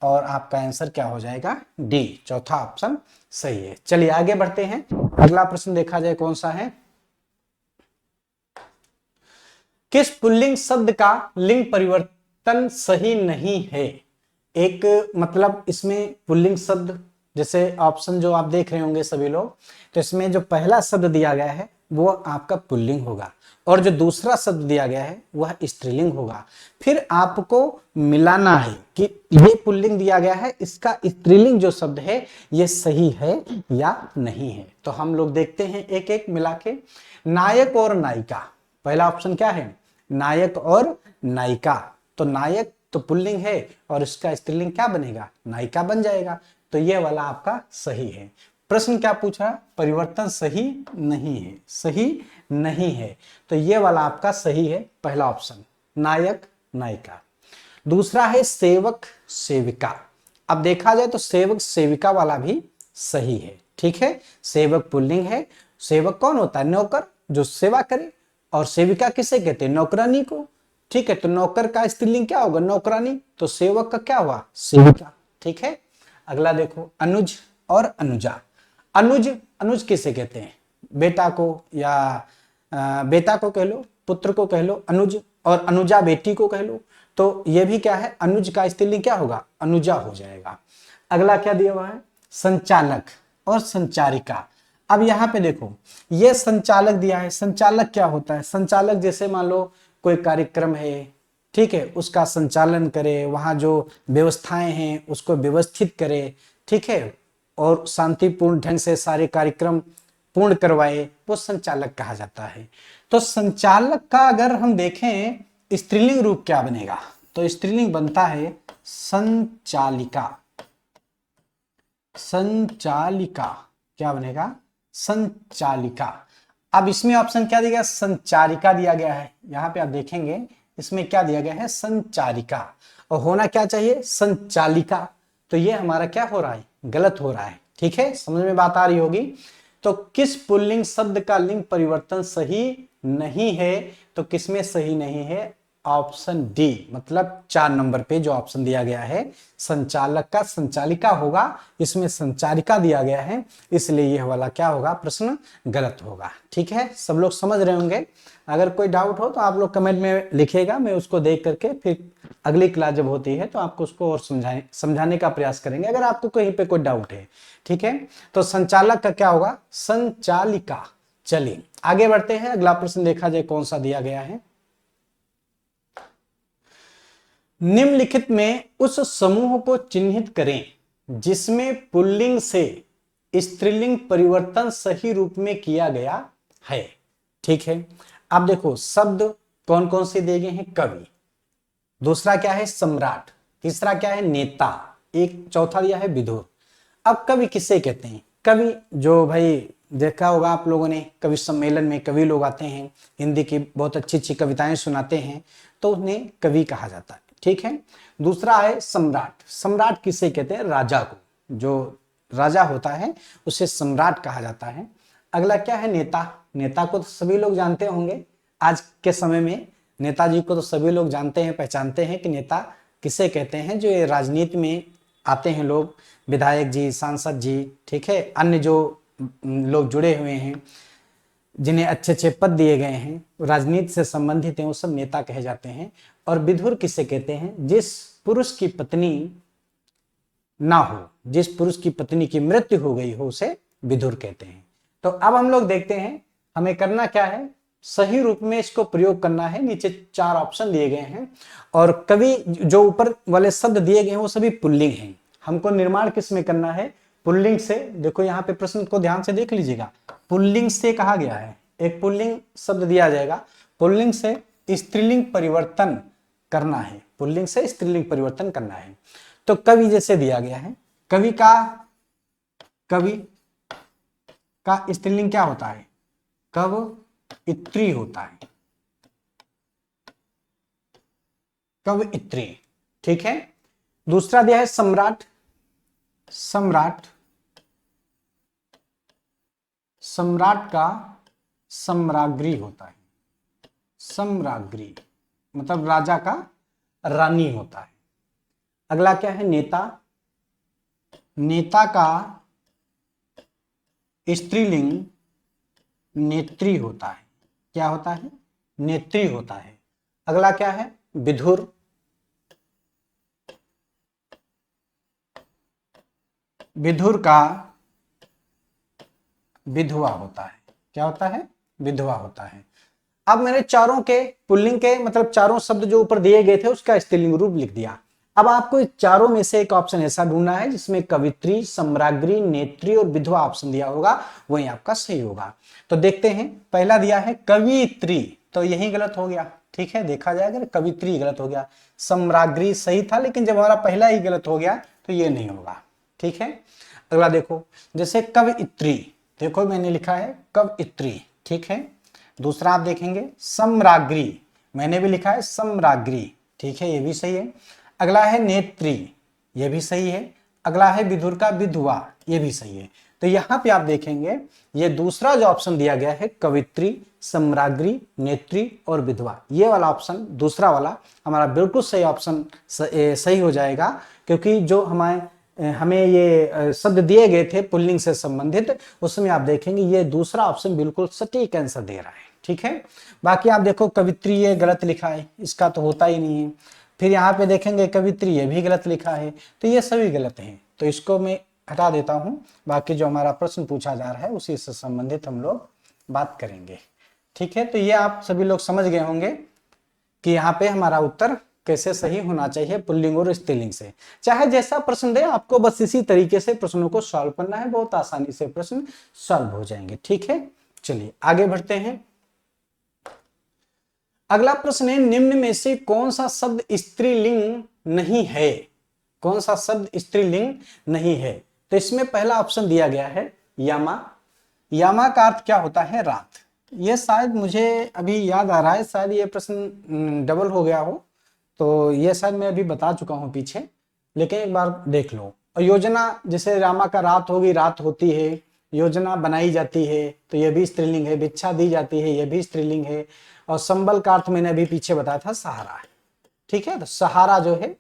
और आपका आंसर क्या हो जाएगा? डी, चौथा ऑप्शन सही है। चलिए आगे बढ़ते हैं। अगला प्रश्न देखा जाए कौन सा है। किस पुल्लिंग शब्द का लिंग परिवर्तन सही नहीं है? एक मतलब इसमें पुल्लिंग शब्द, जैसे ऑप्शन जो आप देख रहे होंगे सभी लोग, तो इसमें जो पहला शब्द दिया गया है वो आपका पुल्लिंग होगा और जो दूसरा शब्द दिया गया है वह स्त्रीलिंग होगा। फिर आपको मिलाना है कि ये पुल्लिंग दिया गया है, इसका स्त्रीलिंग जो शब्द है ये सही है या नहीं है। तो हम लोग देखते हैं एक एक मिला के। नायक और नायिका, पहला ऑप्शन क्या है? नायक और नायिका। तो नायक तो पुल्लिंग है और इसका स्त्रीलिंग क्या बनेगा? नायिका बन जाएगा। तो ये वाला आपका सही है। प्रश्न क्या पूछा? परिवर्तन सही नहीं है, सही नहीं है। तो ये वाला आपका सही है, पहला ऑप्शन नायक नायिका। दूसरा है सेवक सेविका। अब देखा जाए तो सेवक सेविका वाला भी सही है, ठीक है। सेवक पुल्लिंग है। सेवक कौन होता है? नौकर, जो सेवा करे। और सेविका किसे कहते हैं? नौकरानी को, ठीक है। तो नौकर का स्त्रीलिंग क्या होगा? नौकरानी। तो सेवक का क्या हुआ? सेविका, ठीक है। अगला देखो अनुज और अनुजा। अनुज, अनुज किसे कहते हैं? बेटा को या बेटा को कह लो, पुत्र को कह लो अनुज, और अनुजा बेटी को कह लो, तो ये भी क्या है, अनुज का स्त्रीलिंग क्या होगा, अनुजा हो जाएगा। अगला क्या दिया हुआ है, संचालक और संचारिका। अब यहाँ पे देखो ये संचालक दिया है, संचालक क्या होता है, संचालक जैसे मान लो कोई कार्यक्रम है, ठीक है, उसका संचालन करे, वहां जो व्यवस्थाएं हैं उसको व्यवस्थित करे, ठीक है, और शांतिपूर्ण ढंग से सारे कार्यक्रम पूर्ण करवाए, वो संचालक कहा जाता है। तो संचालक का अगर हम देखें स्त्रीलिंग रूप क्या बनेगा, तो स्त्रीलिंग बनता है संचालिका। संचालिका क्या बनेगा, संचालिका। अब इसमें ऑप्शन क्या दिया गया, संचारिका दिया गया है। यहां पे आप देखेंगे इसमें क्या दिया गया है, संचारिका, और होना क्या चाहिए, संचालिका। तो ये हमारा क्या हो रहा है, गलत हो रहा है। ठीक है, समझ में बात आ रही होगी। तो किस पुल्लिंग शब्द का लिंग परिवर्तन सही नहीं है, तो किसमें सही नहीं है, ऑप्शन डी, मतलब 4 नंबर पे जो ऑप्शन दिया गया है, संचालक का संचालिका होगा, इसमें संचारिका दिया गया है, इसलिए यह वाला क्या होगा, प्रश्न गलत होगा। ठीक है, सब लोग समझ रहे होंगे। अगर कोई डाउट हो तो आप लोग कमेंट में लिखिएगा, मैं उसको देख करके फिर अगली क्लास जब होती है तो आपको उसको और समझाने का प्रयास करेंगे, अगर आपको कहीं पे कोई डाउट है। ठीक है, तो संचालक का क्या होगा, संचालिका। चलिए आगे बढ़ते हैं, अगला प्रश्न देखा जाए कौन सा दिया गया है। निम्नलिखित में उस समूह को चिन्हित करें जिसमें पुल्लिंग से स्त्रीलिंग परिवर्तन सही रूप में किया गया है। ठीक है, अब देखो शब्द कौन कौन से दिए गए हैं, कवि, दूसरा क्या है सम्राट, तीसरा क्या है नेता, एक चौथा दिया है विदुर। अब कवि किसे कहते हैं, कवि जो भाई देखा होगा आप लोगों ने, कवि सम्मेलन में कवि लोग आते हैं, हिंदी की बहुत अच्छी अच्छी कविताएं सुनाते हैं, तो उन्हें कवि कहा जाता है। ठीक है, दूसरा है सम्राट, सम्राट किसे कहते हैं, राजा को, जो राजा होता है उसे सम्राट कहा जाता है। अगला क्या है नेता, नेता को तो सभी लोग जानते होंगे, आज के समय में नेताजी को तो सभी लोग जानते हैं, पहचानते हैं कि नेता किसे कहते हैं, जो ये राजनीति में आते हैं लोग, विधायक जी, सांसद जी, ठीक है, अन्य जो लोग जुड़े हुए हैं, जिन्हें अच्छे अच्छे पद दिए गए हैं, राजनीति से संबंधित हैं, वो सब नेता कहे जाते हैं। और विधुर किसे कहते हैं, जिस पुरुष की पत्नी ना हो, जिस पुरुष की पत्नी की मृत्यु हो गई हो, उसे विधुर कहते हैं। तो अब हम लोग देखते हैं हमें करना क्या है, सही रूप में इसको प्रयोग करना है। नीचे 4 ऑप्शन दिए गए हैं और कवि जो ऊपर वाले शब्द दिए गए हैं वो सभी पुल्लिंग हैं। हमको निर्माण किस में करना है, पुल्लिंग से। देखो यहाँ पे प्रश्न को ध्यान से देख लीजिएगा, पुल्लिंग से कहा गया है, एक पुल्लिंग शब्द दिया जाएगा, पुल्लिंग से स्त्रीलिंग परिवर्तन करना है, पुल्लिंग से स्त्रीलिंग परिवर्तन करना है। तो कवि जैसे दिया गया है, कवि का स्त्रीलिंग क्या होता है, कवइत्री होता है, कवइत्री। ठीक है, दूसरा दिया है सम्राट, सम्राट, सम्राट का सम्राग्री होता है, सम्राग्री मतलब राजा का रानी होता है। अगला क्या है नेता, नेता का स्त्रीलिंग नेत्री होता है, क्या होता है, नेत्री होता है। अगला क्या है विधुर, विधुर का विधवा होता है, क्या होता है, विधवा होता है। अब मैंने चारों के पुल्लिंग के मतलब चारों शब्द जो ऊपर दिए गए थे उसका स्त्रीलिंग रूप लिख दिया। अब आपको चारों में से एक ऑप्शन ऐसा ढूंढना है जिसमें कवित्री, सम्राग्री, नेत्री और विधवा ऑप्शन दिया होगा, वही आपका सही होगा। तो देखते हैं, पहला दिया है कवित्री, तो यही गलत हो गया। ठीक है, देखा जाएगा कवित्री गलत हो गया, सम्राग्री सही था, लेकिन जब हमारा पहला ही गलत हो गया तो ये नहीं होगा। ठीक है, अगला देखो जैसे कवइत्री, देखो मैंने लिखा है कवइत्री, ठीक है। दूसरा आप देखेंगे सम्राग्री, मैंने भी लिखा है सम्राग्री, ठीक है, ये भी सही है। अगला है नेत्री, ये भी सही है। अगला है विधुर का विधवा, ये भी सही है। तो यहाँ पे आप देखेंगे ये दूसरा जो ऑप्शन दिया गया है कवित्री, सम्राग्री, नेत्री और विधवा, ये वाला ऑप्शन दूसरा वाला हमारा बिल्कुल सही ऑप्शन सही हो जाएगा, क्योंकि जो हमें ये शब्द दिए गए थे पुल्लिंग से संबंधित, उसमें आप देखेंगे ये दूसरा ऑप्शन बिल्कुल सटीक आंसर दे रहा है। ठीक है। बाकी आप देखो कवित्री ये गलत लिखा है, इसका तो होता ही नहीं है। फिर यहाँ पे देखेंगे कवित्री ये भी गलत लिखा है, तो ये सभी गलत हैं, तो इसको मैं हटा देता हूं। बाकी जो हमारा प्रश्न पूछा जा रहा है उसी से संबंधित हम लोग बात करेंगे। ठीक है, तो ये आप सभी लोग समझ गए होंगे कि यहाँ पे हमारा उत्तर कैसे सही होना चाहिए पुल्लिंग और स्त्रीलिंग से। चाहे जैसा प्रश्न दे आपको बस इसी तरीके से प्रश्नों को सॉल्व करना है, बहुत आसानी से प्रश्न सॉल्व हो जाएंगे। ठीक है, चलिए आगे बढ़ते हैं। अगला प्रश्न है, निम्न में से कौन सा शब्द स्त्रीलिंग नहीं है? कौन सा शब्द स्त्रीलिंग नहीं है? तो इसमें पहला ऑप्शन दिया गया है यामा। यामा का अर्थ क्या होता है? रात। ये शायद मुझे अभी याद आ रहा है, शायद ये प्रश्न डबल हो गया हो, तो ये शायद मैं अभी बता चुका हूं पीछे, लेकिन एक बार देख लो। और योजना, जैसे रामा का रात होगी, रात होती है, योजना बनाई जाती है, तो यह भी स्त्रीलिंग है। भिक्षा दी जाती है, यह भी स्त्रीलिंग है। और संबल का अर्थ मैंने अभी पीछे बताया था सहारा है। ठीक है, तो सहारा जो है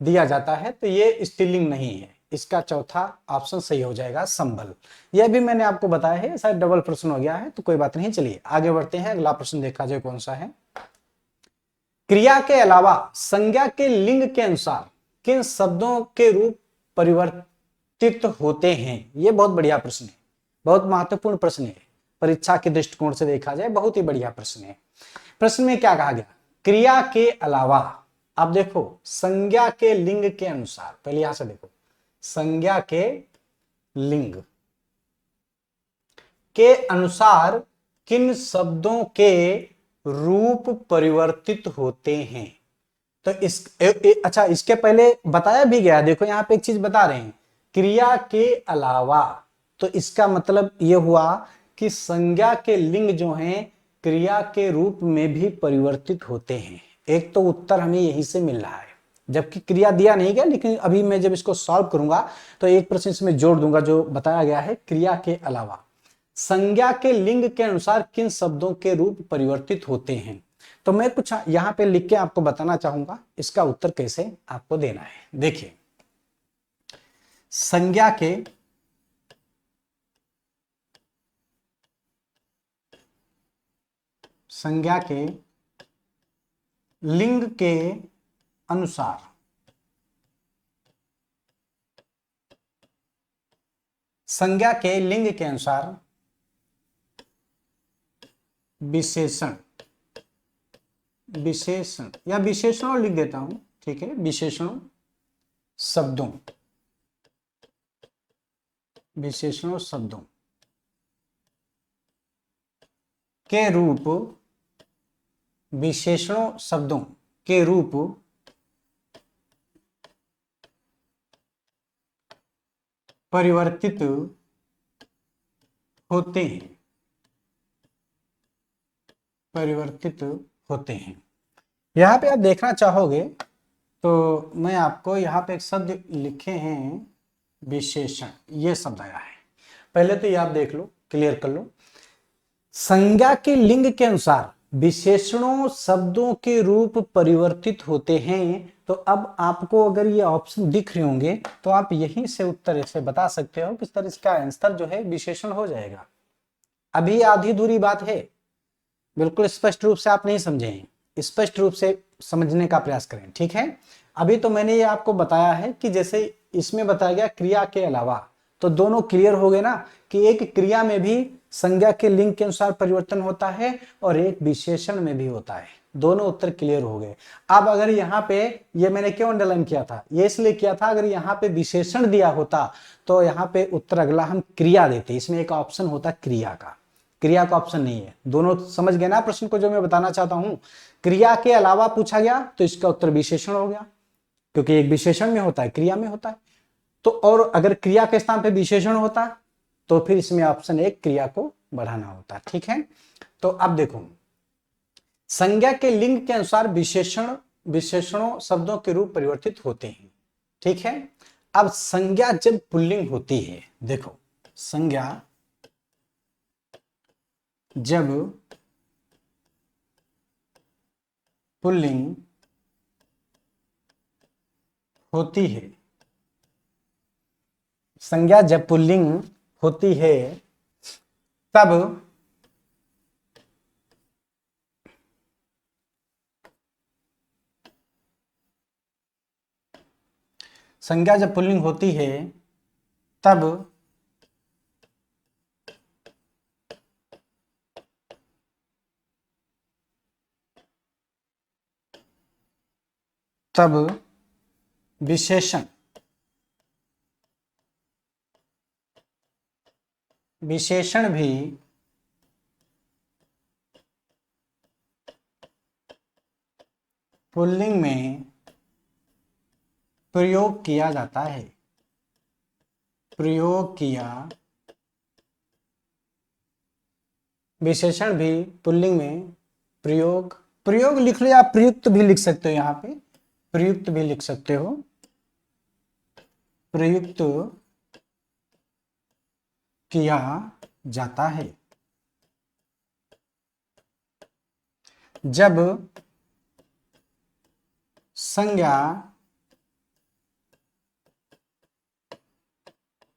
दिया जाता है, तो ये स्त्रीलिंग नहीं है। इसका चौथा ऑप्शन सही हो जाएगा, संबल। यह भी मैंने आपको बताया है, शायद डबल प्रश्न हो गया है, तो कोई बात नहीं। चलिए आगे बढ़ते हैं, अगला प्रश्न देखा जाए कौन सा है। क्रिया के अलावा संज्ञा के लिंग के अनुसार किन शब्दों के रूप परिवर्तित होते हैं? यह बहुत बढ़िया प्रश्न है, बहुत महत्वपूर्ण प्रश्न है। परीक्षा के दृष्टिकोण से देखा जाए बहुत ही बढ़िया प्रश्न है। प्रश्न में क्या कहा गया? क्रिया के अलावा, अब देखो संज्ञा के लिंग के अनुसार, पहले यहां से देखो, संज्ञा के लिंग के अनुसार किन शब्दों के रूप परिवर्तित होते हैं? तो अच्छा, इसके पहले बताया भी गया, देखो यहां पे एक चीज बता रहे हैं, क्रिया के अलावा, तो इसका मतलब यह हुआ कि संज्ञा के लिंग जो हैं क्रिया के रूप में भी परिवर्तित होते हैं। एक तो उत्तर हमें यहीं से मिल रहा है, जबकि क्रिया दिया नहीं गया, लेकिन अभी मैं जब इसको सॉल्व करूंगा तो एक प्रश्न इसमें जोड़ दूंगा जो बताया गया है, क्रिया के अलावा संज्ञा के लिंग के अनुसार किन शब्दों के रूप परिवर्तित होते हैं। तो मैं कुछ यहां पे लिख के आपको बताना चाहूंगा, इसका उत्तर कैसे आपको देना है। देखिए, संज्ञा के लिंग के अनुसार संज्ञा के लिंग के अनुसार विशेषण या विशेषणों लिख देता हूं, ठीक है, विशेषणों शब्दों के रूप, विशेषणों शब्दों के रूप परिवर्तित होते हैं। यहां पे आप देखना चाहोगे तो मैं आपको यहाँ पे एक शब्द लिखे हैं विशेषण, ये शब्द आया है। पहले तो ये आप देख लो, क्लियर कर लो। संज्ञा के लिंग के अनुसार विशेषणों शब्दों के रूप परिवर्तित होते हैं, तो अब आपको अगर ये ऑप्शन दिख रहे होंगे तो आप यहीं से उत्तर ऐसे बता सकते हो, किस तरह इसका आंसर जो है विशेषण हो जाएगा। अभी आधी दूरी बात है, बिल्कुल स्पष्ट रूप से आप नहीं समझे, स्पष्ट रूप से समझने का प्रयास करें। ठीक है, अभी तो मैंने ये आपको बताया है कि जैसे इसमें बताया गया क्रिया के अलावा, तो दोनों क्लियर हो गए ना, कि एक क्रिया में भी संज्ञा के लिंग के अनुसार परिवर्तन होता है और एक विशेषण में भी होता है। दोनों उत्तर क्लियर हो गए। अब अगर यहाँ पे ये मैंने क्यों अंडरलाइन किया था, ये इसलिए किया था, अगर यहाँ पे विशेषण दिया होता तो यहाँ पे उत्तर अगला हम क्रिया देते। इसमें एक ऑप्शन होता क्रिया का, क्रिया का ऑप्शन नहीं है। दोनों समझ गए ना प्रश्न को जो मैं बताना चाहता हूं। क्रिया के अलावा पूछा गया तो इसका उत्तर विशेषण हो गया, क्योंकि एक विशेषण में होता है, क्रिया में होता है। तो और अगर क्रिया के स्थान पे विशेषण होता तो फिर इसमें ऑप्शन एक क्रिया को बढ़ाना होता। ठीक है, तो अब देखो, संज्ञा के लिंग के अनुसार विशेषणों शब्दों के रूप परिवर्तित होते हैं। ठीक है, अब संज्ञा जब पुल्लिंग होती है, देखो संज्ञा जब पुल्लिंग होती है, संज्ञा जब पुल्लिंग होती है तब संज्ञा जब पुल्लिंग होती है तब तब विशेषण विशेषण भी पुल्लिंग में प्रयोग किया जाता है। प्रयोग किया, विशेषण भी पुल्लिंग में प्रयोग, प्रयोग लिख लो या प्रयुक्त भी लिख सकते हो, यहां पे प्रयुक्त भी लिख सकते हो, प्रयुक्त किया जाता है जब संज्ञा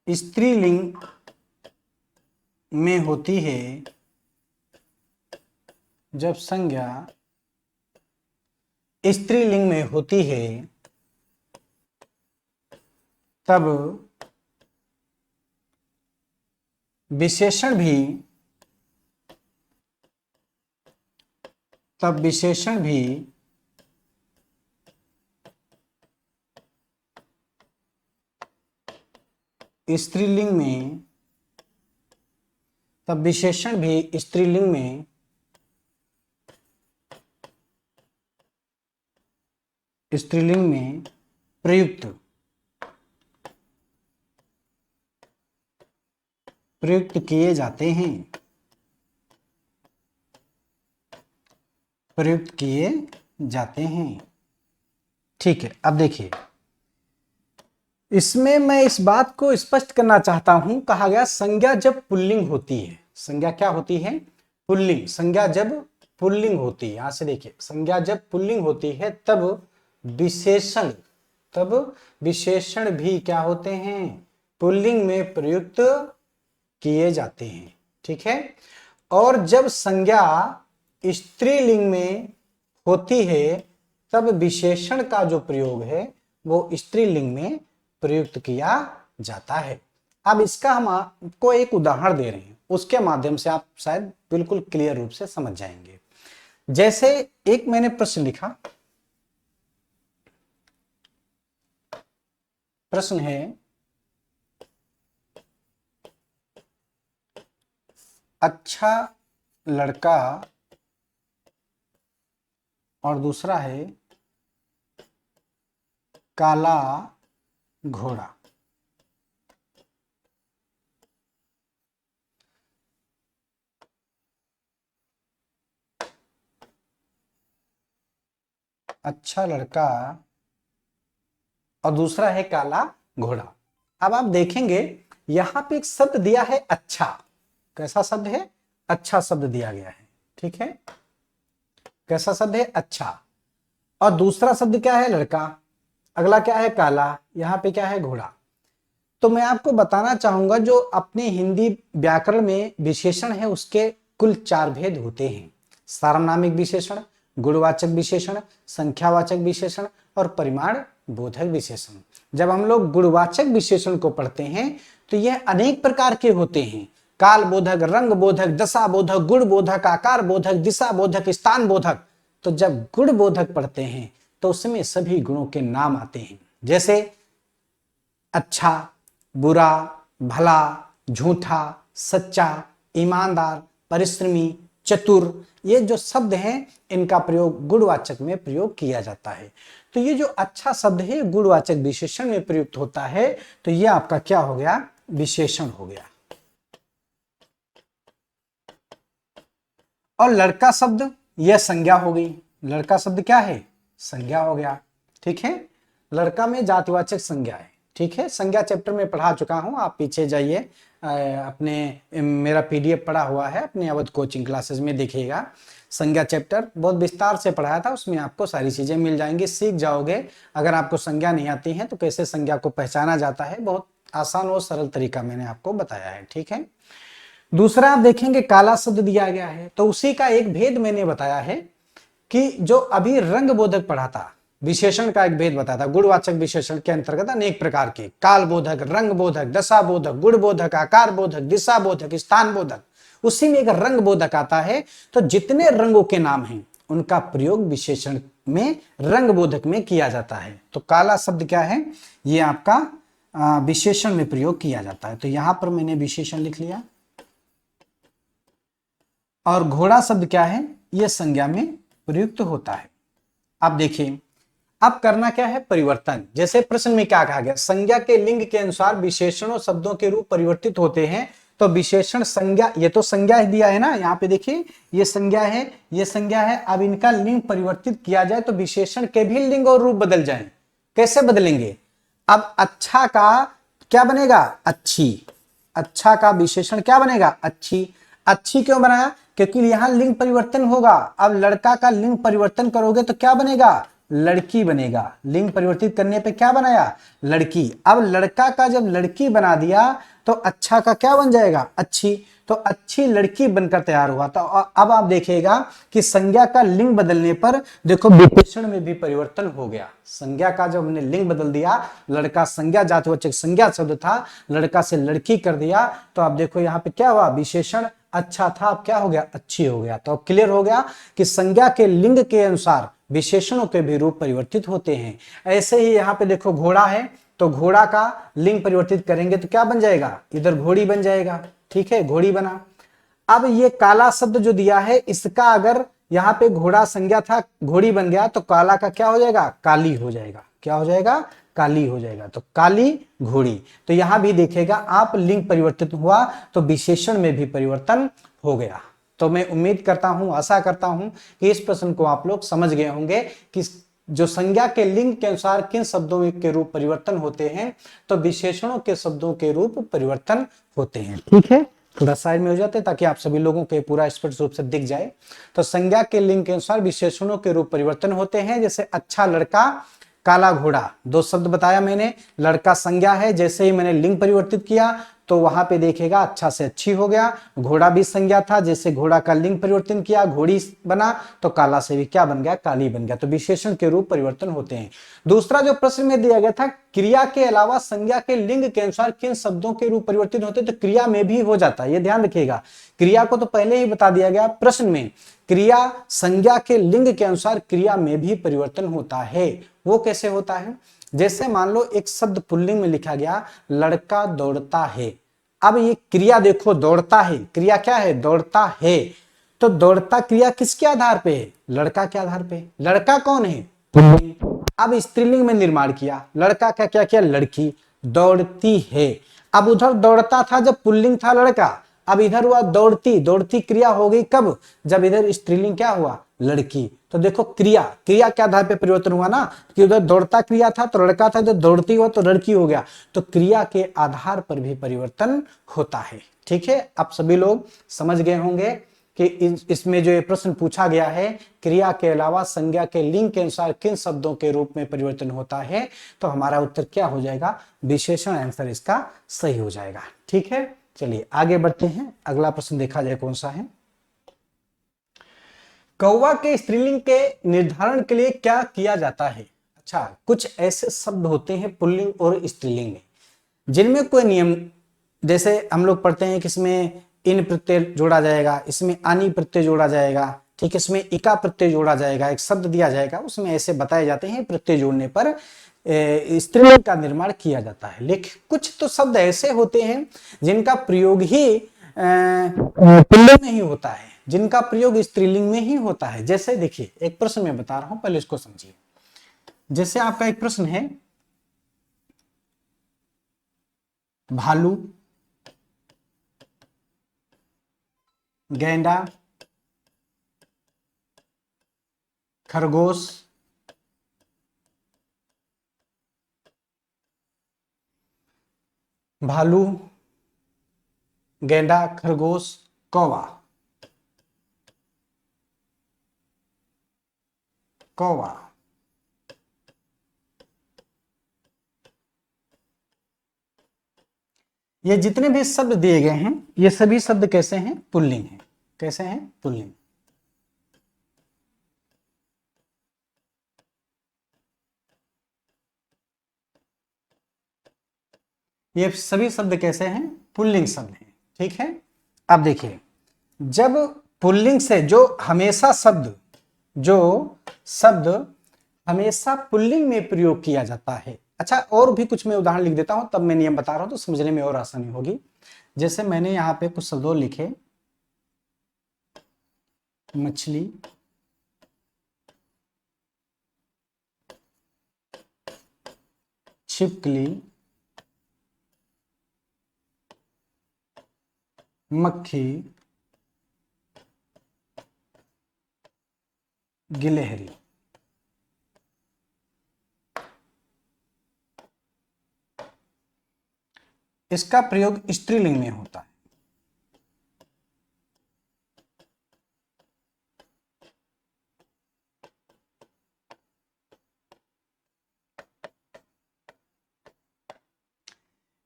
स्त्रीलिंग में होती है। जब संज्ञा स्त्रीलिंग में होती है तब विशेषण भी स्त्रीलिंग में, तब विशेषण भी स्त्रीलिंग में प्रयुक्त किए जाते हैं, प्रयुक्त किए जाते हैं। ठीक है, अब देखिए इसमें मैं इस बात को स्पष्ट करना चाहता हूं, कहा गया संज्ञा जब पुल्लिंग होती है, संज्ञा क्या होती है? पुल्लिंग। संज्ञा जब पुल्लिंग होती है, यहां से देखिए संज्ञा जब पुल्लिंग होती है तब विशेषण भी क्या होते हैं? पुल्लिंग में प्रयुक्त किए जाते हैं। ठीक है, और जब संज्ञा स्त्रीलिंग में होती है तब विशेषण का जो प्रयोग है वो स्त्रीलिंग में प्रयुक्त किया जाता है। अब इसका हम आपको एक उदाहरण दे रहे हैं, उसके माध्यम से आप शायद बिल्कुल क्लियर रूप से समझ जाएंगे। जैसे एक मैंने प्रश्न लिखा, प्रश्न है अच्छा लड़का, और दूसरा है काला घोड़ा। अच्छा लड़का और दूसरा है काला घोड़ा। अब आप देखेंगे यहां पे एक शब्द दिया है अच्छा। कैसा शब्द है? अच्छा शब्द दिया गया है। ठीक है, कैसा शब्द है? अच्छा। और दूसरा शब्द क्या है? लड़का। अगला क्या है? काला। यहां पे क्या है? घोड़ा। तो मैं आपको बताना चाहूंगा जो अपने हिंदी व्याकरण में विशेषण है उसके कुल 4 भेद होते हैं। सार्वनामिक विशेषण, गुणवाचक विशेषण, संख्यावाचक विशेषण और परिमाण बोधक विशेषण। जब हम लोग गुणवाचक विशेषण को पढ़ते हैं तो यह अनेक प्रकार के होते हैं। काल बोधक, रंग बोधक, दशा बोधक, गुण बोधक, आकार बोधक, दिशा बोधक, स्थान बोधक। तो जब गुण बोधक पढ़ते हैं तो उसमें सभी गुणों के नाम आते हैं, जैसे अच्छा, बुरा, भला, झूठा, सच्चा, ईमानदार, परिश्रमी, चतुर। ये जो शब्द हैं इनका प्रयोग गुणवाचक में प्रयोग किया जाता है। तो ये जो अच्छा शब्द है गुणवाचक विशेषण में प्रयुक्त होता है, तो ये आपका क्या हो गया? विशेषण हो गया। और लड़का शब्द यह संज्ञा हो गई। लड़का शब्द क्या है? संज्ञा हो गया। ठीक है, लड़का में जातिवाचक संज्ञा है। ठीक है, संज्ञा चैप्टर में पढ़ा चुका हूं, आप पीछे जाइए, अपने मेरा पीडीएफ पढ़ा हुआ है अपने अवध कोचिंग क्लासेस में, देखिएगा। संज्ञा चैप्टर बहुत विस्तार से पढ़ाया था, उसमें आपको सारी चीजें मिल जाएंगी, सीख जाओगे। अगर आपको संज्ञा नहीं आती है तो कैसे संज्ञा को पहचाना जाता है, बहुत आसान और सरल तरीका मैंने आपको बताया है। ठीक है, दूसरा आप देखेंगे काला शब्द दिया गया है, तो उसी का एक भेद मैंने बताया है कि जो अभी रंग बोधक पढ़ा था, विशेषण का एक भेद बताता है। गुणवाचक विशेषण के अंतर्गत अनेक प्रकार के काल बोधक, रंग बोधक, दशा बोधक, गुण बोधक, आकार बोधक, दिशा बोधक, स्थान बोधक, उसी में एक रंग बोधक आता है। तो जितने रंगों के नाम हैं उनका प्रयोग विशेषण में रंग बोधक में किया जाता है। तो काला शब्द क्या है, ये आपका विशेषण में प्रयोग किया जाता है। तो यहां पर मैंने विशेषण लिख लिया। और घोड़ा शब्द क्या है, यह संज्ञा में प्रयुक्त होता है। अब देखिए, अब करना क्या है, परिवर्तन। जैसे प्रश्न में क्या कहा गया, संज्ञा के लिंग के अनुसार विशेषणों शब्दों के रूप परिवर्तित होते हैं। तो विशेषण संज्ञा, ये तो संज्ञा दिया है ना, यहाँ पे देखिए ये संज्ञा है, ये संज्ञा है। अब इनका लिंग परिवर्तित किया जाए तो विशेषण के भी लिंग और रूप बदल जाएं। कैसे बदलेंगे, अब अच्छा का क्या बनेगा, अच्छी। अच्छा का विशेषण क्या बनेगा, अच्छी। अच्छी क्यों बनाया, क्योंकि यहां लिंग परिवर्तन होगा। अब लड़का का लिंग परिवर्तन करोगे तो क्या बनेगा, लड़की बनेगा। लिंग परिवर्तित करने पे क्या बनाया, लड़की। अब लड़का का जब लड़की बना दिया तो अच्छा का क्या बन जाएगा, अच्छी। तो अच्छी लड़की बनकर तैयार हुआ। तो अब आप देखिएगा कि संज्ञा का लिंग बदलने पर देखो विशेषण में भी परिवर्तन हो गया। संज्ञा का जब हमने लिंग बदल दिया, लड़का संज्ञा जातिवाचक संज्ञा शब्द था, लड़का से लड़की कर दिया, तो आप देखो यहाँ पे क्या हुआ, विशेषण अच्छा था अब क्या हो गया, अच्छी हो गया। तो अब क्लियर हो गया कि संज्ञा के लिंग के अनुसार विशेषणों के भी रूप परिवर्तित होते हैं। ऐसे ही यहाँ पे देखो घोड़ा है, तो घोड़ा का लिंग परिवर्तित करेंगे तो क्या बन जाएगा, इधर घोड़ी बन जाएगा। ठीक है, घोड़ी बना। अब ये काला शब्द जो दिया है, इसका अगर यहाँ पे घोड़ा संज्ञा था, घोड़ी बन गया, तो काला का क्या हो जाएगा, काली हो जाएगा। क्या हो जाएगा, काली हो जाएगा। तो काली घोड़ी। तो यहां भी देखेगा आप, लिंग परिवर्तित हुआ तो विशेषण में भी परिवर्तन हो गया। तो मैं उम्मीद करता हूं, आशा करता हूं कि इस प्रश्न को आप लोग समझ गए होंगे कि जो संज्ञा के लिंग के अनुसार किन शब्दों के रूप परिवर्तन होते हैं, तो विशेषणों के शब्दों के रूप परिवर्तन होते हैं। ठीक है, थोड़ा साइड में हो जाते हैं ताकि आप सभी लोगों के पूरा स्पष्ट रूप से दिख जाए। तो संज्ञा के लिंग के अनुसार विशेषणों के रूप परिवर्तन होते हैं। जैसे अच्छा लड़का, काला घोड़ा, दो शब्द बताया मैंने। लड़का संज्ञा है, जैसे ही मैंने लिंग परिवर्तित किया तो वहां पे देखेगा अच्छा से अच्छी हो गया। घोड़ा भी संज्ञा था, जैसे घोड़ा का लिंग परिवर्तन किया, घोड़ी बना, तो काला से भी क्या बन गया, काली बन गया। तो विशेषण के रूप परिवर्तन होते हैं। दूसरा जो प्रश्न में दिया गया था, क्रिया के अलावा संज्ञा के लिंग के अनुसार किन शब्दों के रूप परिवर्तित होते हैं, तो क्रिया में भी हो जाता है। ये ध्यान रखिएगा, क्रिया को तो पहले ही बता दिया गया प्रश्न में। क्रिया संज्ञा के लिंग के अनुसार क्रिया में भी परिवर्तन होता है। वो कैसे होता है, जैसे मान लो एक शब्द पुल्लिंग में लिखा गया, लड़का दौड़ता है। अब ये क्रिया देखो, दौड़ता है, क्रिया क्या है, दौड़ता है। तो दौड़ता क्रिया किसके आधार पे है, लड़का के आधार पे। लड़का कौन है, पुल्लिंग। अब स्त्रीलिंग में निर्माण किया, लड़का का क्या किया, लड़की, दौड़ती है। अब उधर दौड़ता था जब पुल्लिंग था लड़का, अब इधर हुआ दौड़ती। दौड़ती क्रिया हो गई कब, जब इधर स्त्रीलिंग क्या हुआ, लड़की। तो देखो क्रिया, क्रिया के आधार पे परिवर्तन हुआ ना, कि उधर दौड़ता क्रिया था तो लड़का था, इधर दौड़ती हुआ तो लड़की हो गया। तो क्रिया के आधार पर भी परिवर्तन होता है। ठीक है, आप सभी लोग समझ गए होंगे कि इसमें जो ये प्रश्न पूछा गया है, क्रिया के अलावा संज्ञा के लिंग के अनुसार किन शब्दों के रूप में परिवर्तन होता है, तो हमारा उत्तर क्या हो जाएगा, विशेषण आंसर इसका सही हो जाएगा। ठीक है, चलिए आगे बढ़ते हैं। अगला प्रश्न देखा जाए कौन सा है। कौवा के स्त्रीलिंग के निर्धारण के लिए क्या किया जाता है। अच्छा, कुछ ऐसे शब्द होते हैं पुल्लिंग और स्त्रीलिंग में जिनमें कोई नियम, जैसे हम लोग पढ़ते हैं कि इसमें इन प्रत्यय जोड़ा जाएगा, इसमें आनी प्रत्यय जोड़ा जाएगा, ठीक है, इसमें इका प्रत्यय जोड़ा जाएगा, एक शब्द दिया जाएगा, उसमें ऐसे बताए जाते हैं प्रत्यय जोड़ने पर स्त्रीलिंग का निर्माण किया जाता है। लेकिन कुछ तो शब्द ऐसे होते हैं जिनका प्रयोग ही पुल्लिंग में ही होता है, जिनका प्रयोग स्त्रीलिंग में ही होता है। जैसे देखिए, एक प्रश्न मैं बता रहा हूं, पहले इसको समझिए। जैसे आपका एक प्रश्न है, भालू, गैंडा, खरगोश, भालू, गैंडा, खरगोश, कौवा। कौवा, ये जितने भी शब्द दिए गए हैं, ये सभी शब्द कैसे हैं, पुल्लिंग हैं। कैसे हैं, पुल्लिंग। ये सभी शब्द कैसे हैं? पुल्लिंग शब्द हैं। ठीक है, अब देखिए, जब पुल्लिंग से जो शब्द हमेशा पुल्लिंग में प्रयोग किया जाता है। अच्छा, और भी कुछ मैं उदाहरण लिख देता हूं, तब मैं नियम बता रहा हूं तो समझने में और आसानी होगी। जैसे मैंने यहां पे कुछ शब्द और लिखे, मछली, छिपकली, मक्खी, गिलहरी। इसका प्रयोग स्त्रीलिंग में होता है।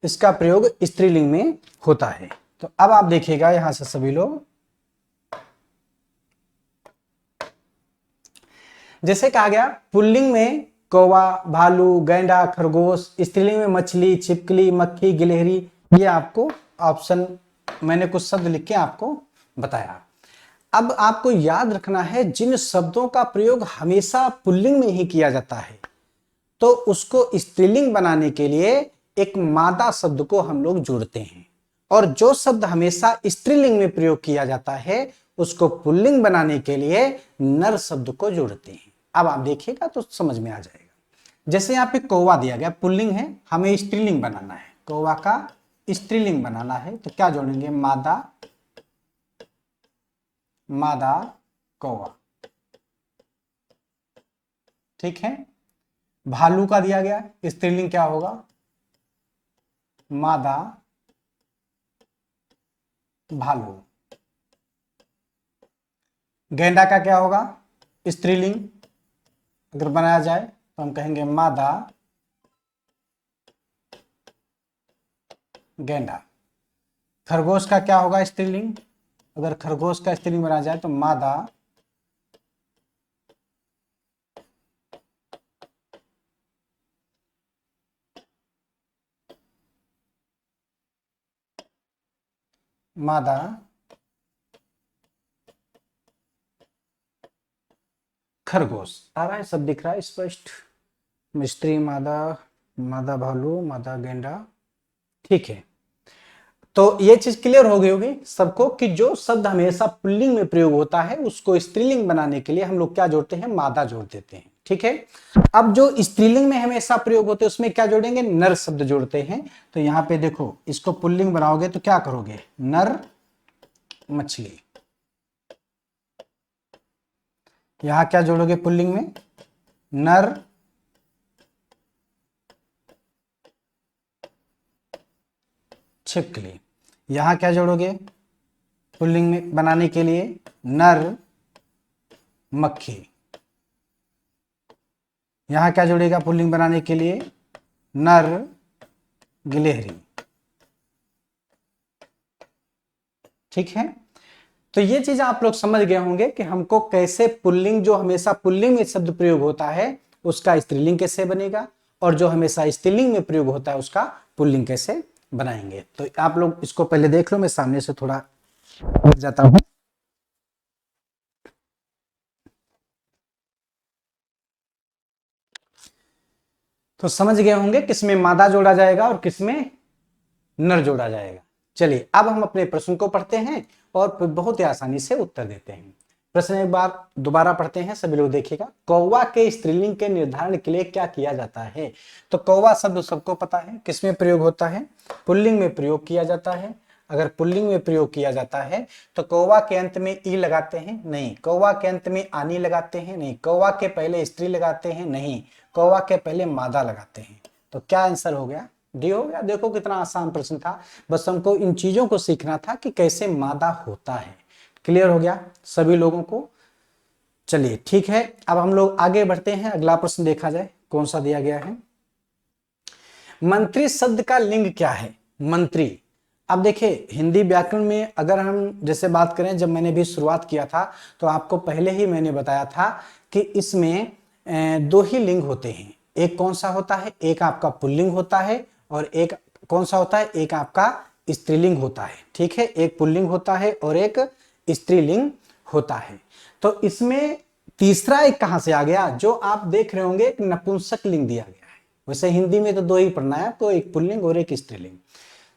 इसका प्रयोग स्त्रीलिंग में होता है। तो अब आप देखिएगा यहां से सभी लोग, जैसे कहा गया पुल्लिंग में कौवा, भालू, गैंडा, खरगोश, स्त्रीलिंग में मछली, छिपकली, मक्खी, गिलहरी। ये आपको ऑप्शन, मैंने कुछ शब्द लिख के आपको बताया। अब आपको याद रखना है, जिन शब्दों का प्रयोग हमेशा पुल्लिंग में ही किया जाता है, तो उसको स्त्रीलिंग बनाने के लिए एक मादा शब्द को हम लोग जोड़ते हैं, और जो शब्द हमेशा स्त्रीलिंग में प्रयोग किया जाता है उसको पुल्लिंग बनाने के लिए नर शब्द को जोड़ते हैं। अब आप देखिएगा तो समझ में आ जाएगा। जैसे यहाँ पे कौवा दिया गया, पुल्लिंग है, हमें स्त्रीलिंग बनाना है, कौवा का स्त्रीलिंग बनाना है, तो क्या जोड़ेंगे? मादा, मादा कौवा। ठीक है, भालू का दिया गया, स्त्रीलिंग क्या होगा? मादा भालू। गेंडा का क्या होगा? स्त्रीलिंग अगर बनाया जाए तो हम कहेंगे मादा गेंडा। खरगोश का क्या होगा स्त्रीलिंग? अगर खरगोश का स्त्रीलिंग बनाया जाए तो मादा मादा खरगोश। आ रहा है, सब दिख रहा है स्पष्ट? स्त्री मादा, मादा भालू, मादा गेंडा। ठीक है, तो ये चीज क्लियर हो गई होगी सबको कि जो शब्द हमेशा पुल्लिंग में प्रयोग होता है उसको स्त्रीलिंग बनाने के लिए हम लोग क्या जोड़ते हैं? मादा जोड़ देते हैं। ठीक है, अब जो स्त्रीलिंग में हमेशा प्रयोग होते हैं उसमें क्या जोड़ेंगे? नर शब्द जोड़ते हैं। तो यहां पे देखो, इसको पुल्लिंग बनाओगे तो क्या करोगे? नर मछली। यहां क्या जोड़ोगे पुल्लिंग में? नर छिपकली। यहां क्या जोड़ोगे पुल्लिंग में बनाने के लिए? नर मक्खी। यहां क्या जोड़ेगा पुल्लिंग बनाने के लिए? नर गिलहरी। ठीक है, तो ये चीज आप लोग समझ गए होंगे कि हमको कैसे पुल्लिंग, जो हमेशा पुल्लिंग में शब्द प्रयोग होता है उसका स्त्रीलिंग कैसे बनेगा, और जो हमेशा स्त्रीलिंग में प्रयोग होता है उसका पुल्लिंग कैसे बनाएंगे। तो आप लोग इसको पहले देख लो, मैं सामने से थोड़ा हट जाता हूं। तो समझ गए होंगे किसमें मादा जोड़ा जाएगा और किसमें नर जोड़ा जाएगा। चलिए अब हम अपने प्रश्न को पढ़ते हैं और बहुत ही आसानी से उत्तर देते हैं। प्रश्न एक बार दोबारा पढ़ते हैं, सभी लोग देखिएगा। कौवा के स्त्रीलिंग के निर्धारण के लिए क्या किया जाता है? तो कौवा शब्द सबको पता है किसमें प्रयोग होता है? पुल्लिंग में प्रयोग किया जाता है। अगर पुल्लिंग में प्रयोग किया जाता है तो कौवा के अंत में ई लगाते हैं? नहीं। कौवा के अंत में आनी लगाते हैं? नहीं। कौवा के पहले स्त्री लगाते हैं? नहीं। कौवा के पहले मादा लगाते हैं। तो क्या आंसर हो गया? डी हो गया। देखो कितना आसान प्रश्न था, बस हमको इन चीजों को सीखना था कि कैसे मादा होता है। क्लियर हो गया सभी लोगों को? चलिए ठीक है, अब हम लोग आगे बढ़ते हैं। अगला प्रश्न देखा जाए कौन सा दिया गया है। मंत्री शब्द का लिंग क्या है? मंत्री। अब देखिए हिंदी व्याकरण में अगर हम जैसे बात करें, जब मैंने भी शुरुआत किया था तो आपको पहले ही मैंने बताया था कि इसमें दो ही लिंग होते हैं। एक कौन सा होता है? एक आपका पुल्लिंग होता है और एक कौन सा होता है, एक आपका स्त्रीलिंग होता है, ठीक है, एक पुल्लिंग होता है और एक स्त्रीलिंग होता है। तो इसमें तीसरा एक कहां से आ गया, जो आप देख रहे होंगे एक नपुंसक लिंग दिया गया है। वैसे हिंदी में तो दो ही पढ़ना है आपको, एक पुल्लिंग और एक स्त्रीलिंग।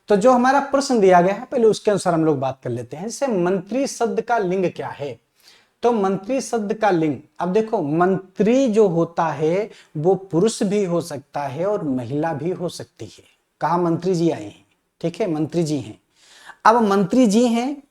तो जो हमारा प्रश्न दिया गया है पहले उसके अनुसार हम लोग बात कर लेते हैं। जैसे मंत्री शब्द का लिंग क्या है, तो मंत्री शब्द का लिंग, अब देखो मंत्री जो होता है वो पुरुष भी हो सकता है और महिला भी हो सकती है। कहा मंत्री जी आए हैं, ठीक है, मंत्री जी हैं। अब मंत्री जी हैं,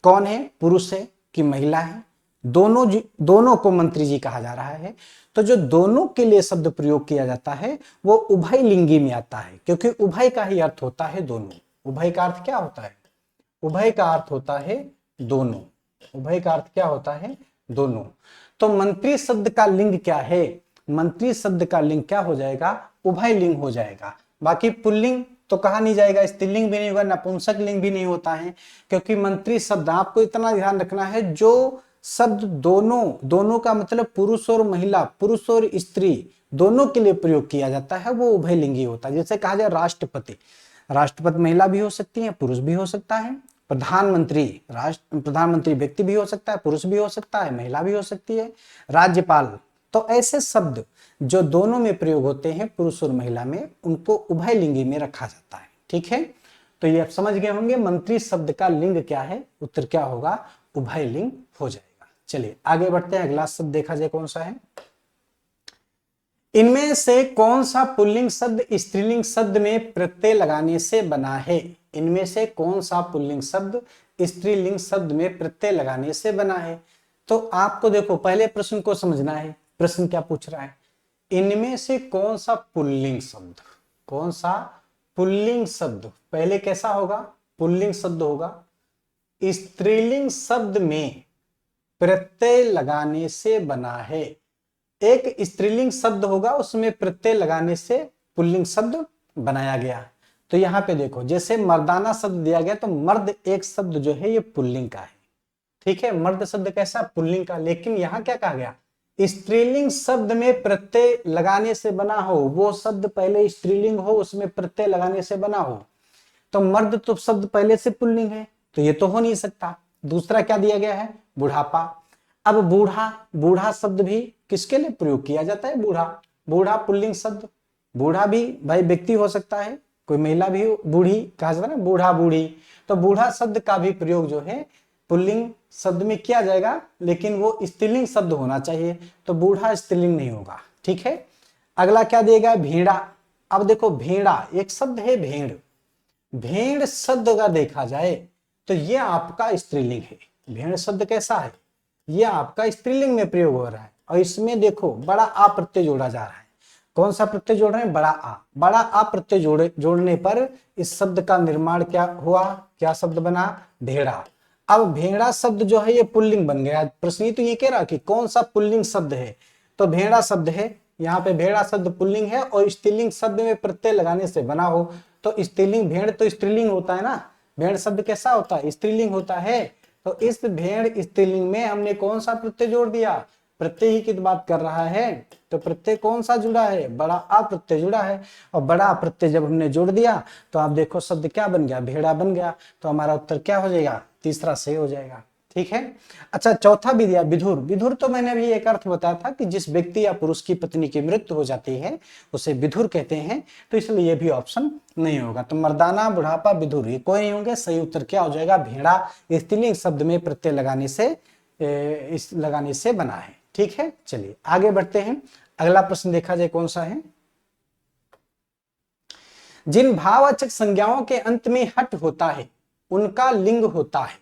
कौन है, पुरुष है कि महिला है, दोनों को मंत्री जी कहा जा रहा है। तो जो दोनों के लिए शब्द प्रयोग किया जाता है वो उभय लिंगी में आता है, क्योंकि उभय का ही अर्थ होता है दोनों। उभय का अर्थ क्या होता है, उभय का अर्थ होता है दोनों, उभय का अर्थ क्या होता है, दोनों। तो मंत्री शब्द का लिंग क्या है, मंत्री शब्द का लिंग क्या हो जाएगा, उभय लिंग हो जाएगा। बाकी पुल्लिंग तो कहा नहीं जाएगा, स्त्रीलिंग भी नहीं होगा, नपुंसक लिंग भी नहीं होता है, क्योंकि मंत्री शब्द आपको इतना ध्यान रखना है, जो शब्द दोनों का मतलब पुरुष और महिला, पुरुष और स्त्री दोनों के लिए प्रयोग किया जाता है, वो उभयलिंगी होता है। जैसे कहा जाए राष्ट्रपति, राष्ट्रपति महिला भी हो सकती है, पुरुष भी हो सकता है। प्रधानमंत्री, प्रधानमंत्री व्यक्ति भी हो सकता है, पुरुष भी हो सकता है, महिला भी हो सकती है। राज्यपाल, तो ऐसे शब्द जो दोनों में प्रयोग होते हैं, पुरुष और महिला में, उनको उभयलिंगी में रखा जाता है, ठीक है। तो ये आप समझ गए होंगे मंत्री शब्द का लिंग क्या है, उत्तर क्या होगा, उभयलिंग हो जाएगा। चलिए आगे बढ़ते हैं, अगला शब्द देखा जाए कौन सा है। इनमें से कौन सा पुल्लिंग शब्द स्त्रीलिंग शब्द में प्रत्यय लगाने से बना है, इनमें से कौन सा पुल्लिंग शब्द स्त्रीलिंग शब्द में प्रत्यय लगाने से बना है। तो आपको देखो पहले प्रश्न को समझना है, प्रश्न क्या पूछ रहा है, इनमें से कौन सा पुल्लिंग शब्द, कौन सा पुल्लिंग शब्द, पहले कैसा होगा, पुल्लिंग शब्द होगा, स्त्रीलिंग शब्द में प्रत्यय लगाने से बना है। एक स्त्रीलिंग शब्द होगा उसमें प्रत्यय लगाने से पुल्लिंग शब्द बनाया गया। तो यहाँ पे देखो जैसे मर्दाना शब्द दिया गया, तो मर्द एक शब्द जो है ये पुल्लिंग का है, ठीक है, मर्द शब्द कैसा, पुल्लिंग का। लेकिन यहाँ क्या कहा गया, स्त्रीलिंग शब्द में प्रत्यय लगाने से बना हो, वो शब्द पहले स्त्रीलिंग हो उसमें प्रत्यय लगाने से बना हो। तो मर्द तो शब्द पहले से पुल्लिंग है, तो ये तो हो नहीं सकता। दूसरा क्या दिया गया है, बुढ़ापा। अब बूढ़ा, बूढ़ा शब्द भी किसके लिए प्रयोग किया जाता है, बूढ़ा, बूढ़ा पुल्लिंग शब्द, बूढ़ा भी भाई व्यक्ति हो सकता है, कोई महिला भी बूढ़ी कहा जाता है ना, बूढ़ा बूढ़ी। तो बूढ़ा शब्द का भी प्रयोग जो है पुल्लिंग शब्द में किया जाएगा, लेकिन वो स्त्रीलिंग शब्द होना चाहिए, तो बूढ़ा स्त्रीलिंग नहीं होगा, ठीक है। अगला क्या देगा, भेड़ा। अब देखो भेड़ा एक शब्द है, भेड़, भेड़ शब्द का देखा जाए तो ये आपका स्त्रीलिंग है। भेड़ शब्द कैसा है, ये आपका स्त्रीलिंग में प्रयोग हो रहा है, और इसमें देखो बड़ा आ प्रत्यय जोड़ा जा रहा है। कौन सा प्रत्यय जोड़ रहे हैं, बड़ा आ, बड़ा आ प्रत्यय जोड़ने पर इस शब्द का निर्माण क्या हुआ, क्या शब्द बना, भेड़ा। अब भेड़ा शब्द जो है ये पुल्लिंग बन गया। प्रश्न तो ये कह रहा कि कौन सा पुल्लिंग शब्द है, तो भेड़ा शब्द है। यहाँ पे भेड़ा शब्द पुल्लिंग है और स्त्रीलिंग शब्द में प्रत्यय लगाने से बना हो, तो स्त्रीलिंग, भेड़ तो स्त्रीलिंग होता है ना, भेड़ शब्द कैसा होता है, स्त्रीलिंग होता है। तो इस भेड़ स्त्रीलिंग में हमने कौन सा प्रत्यय जोड़ दिया, प्रत्यय ही की बात कर रहा है, तो प्रत्यय कौन सा जुड़ा है, बड़ा आ प्रत्यय जुड़ा है। और बड़ा प्रत्यय जब हमने जोड़ दिया तो आप देखो शब्द क्या बन गया, भेड़ा बन गया। तो हमारा उत्तर क्या हो जाएगा, तीसरा सही हो जाएगा, ठीक है। अच्छा चौथा भी दिया, विधुर। विधुर तो मैंने अभी एक अर्थ बताया था कि जिस व्यक्ति या पुरुष की पत्नी की मृत्यु हो जाती है उसे विधुर कहते हैं, तो इसलिए ये भी ऑप्शन नहीं होगा। तो मर्दाना, बुढ़ापा, विधुर ये कोई नहीं होंगे। सही उत्तर क्या हो जाएगा, भेड़ा स्त्रीलिंग शब्द में प्रत्यय लगाने से बना है, ठीक है। चलिए आगे बढ़ते हैं, अगला प्रश्न देखा जाए कौन सा है। जिन भाववाचक संज्ञाओं के अंत में हट होता है उनका लिंग होता है।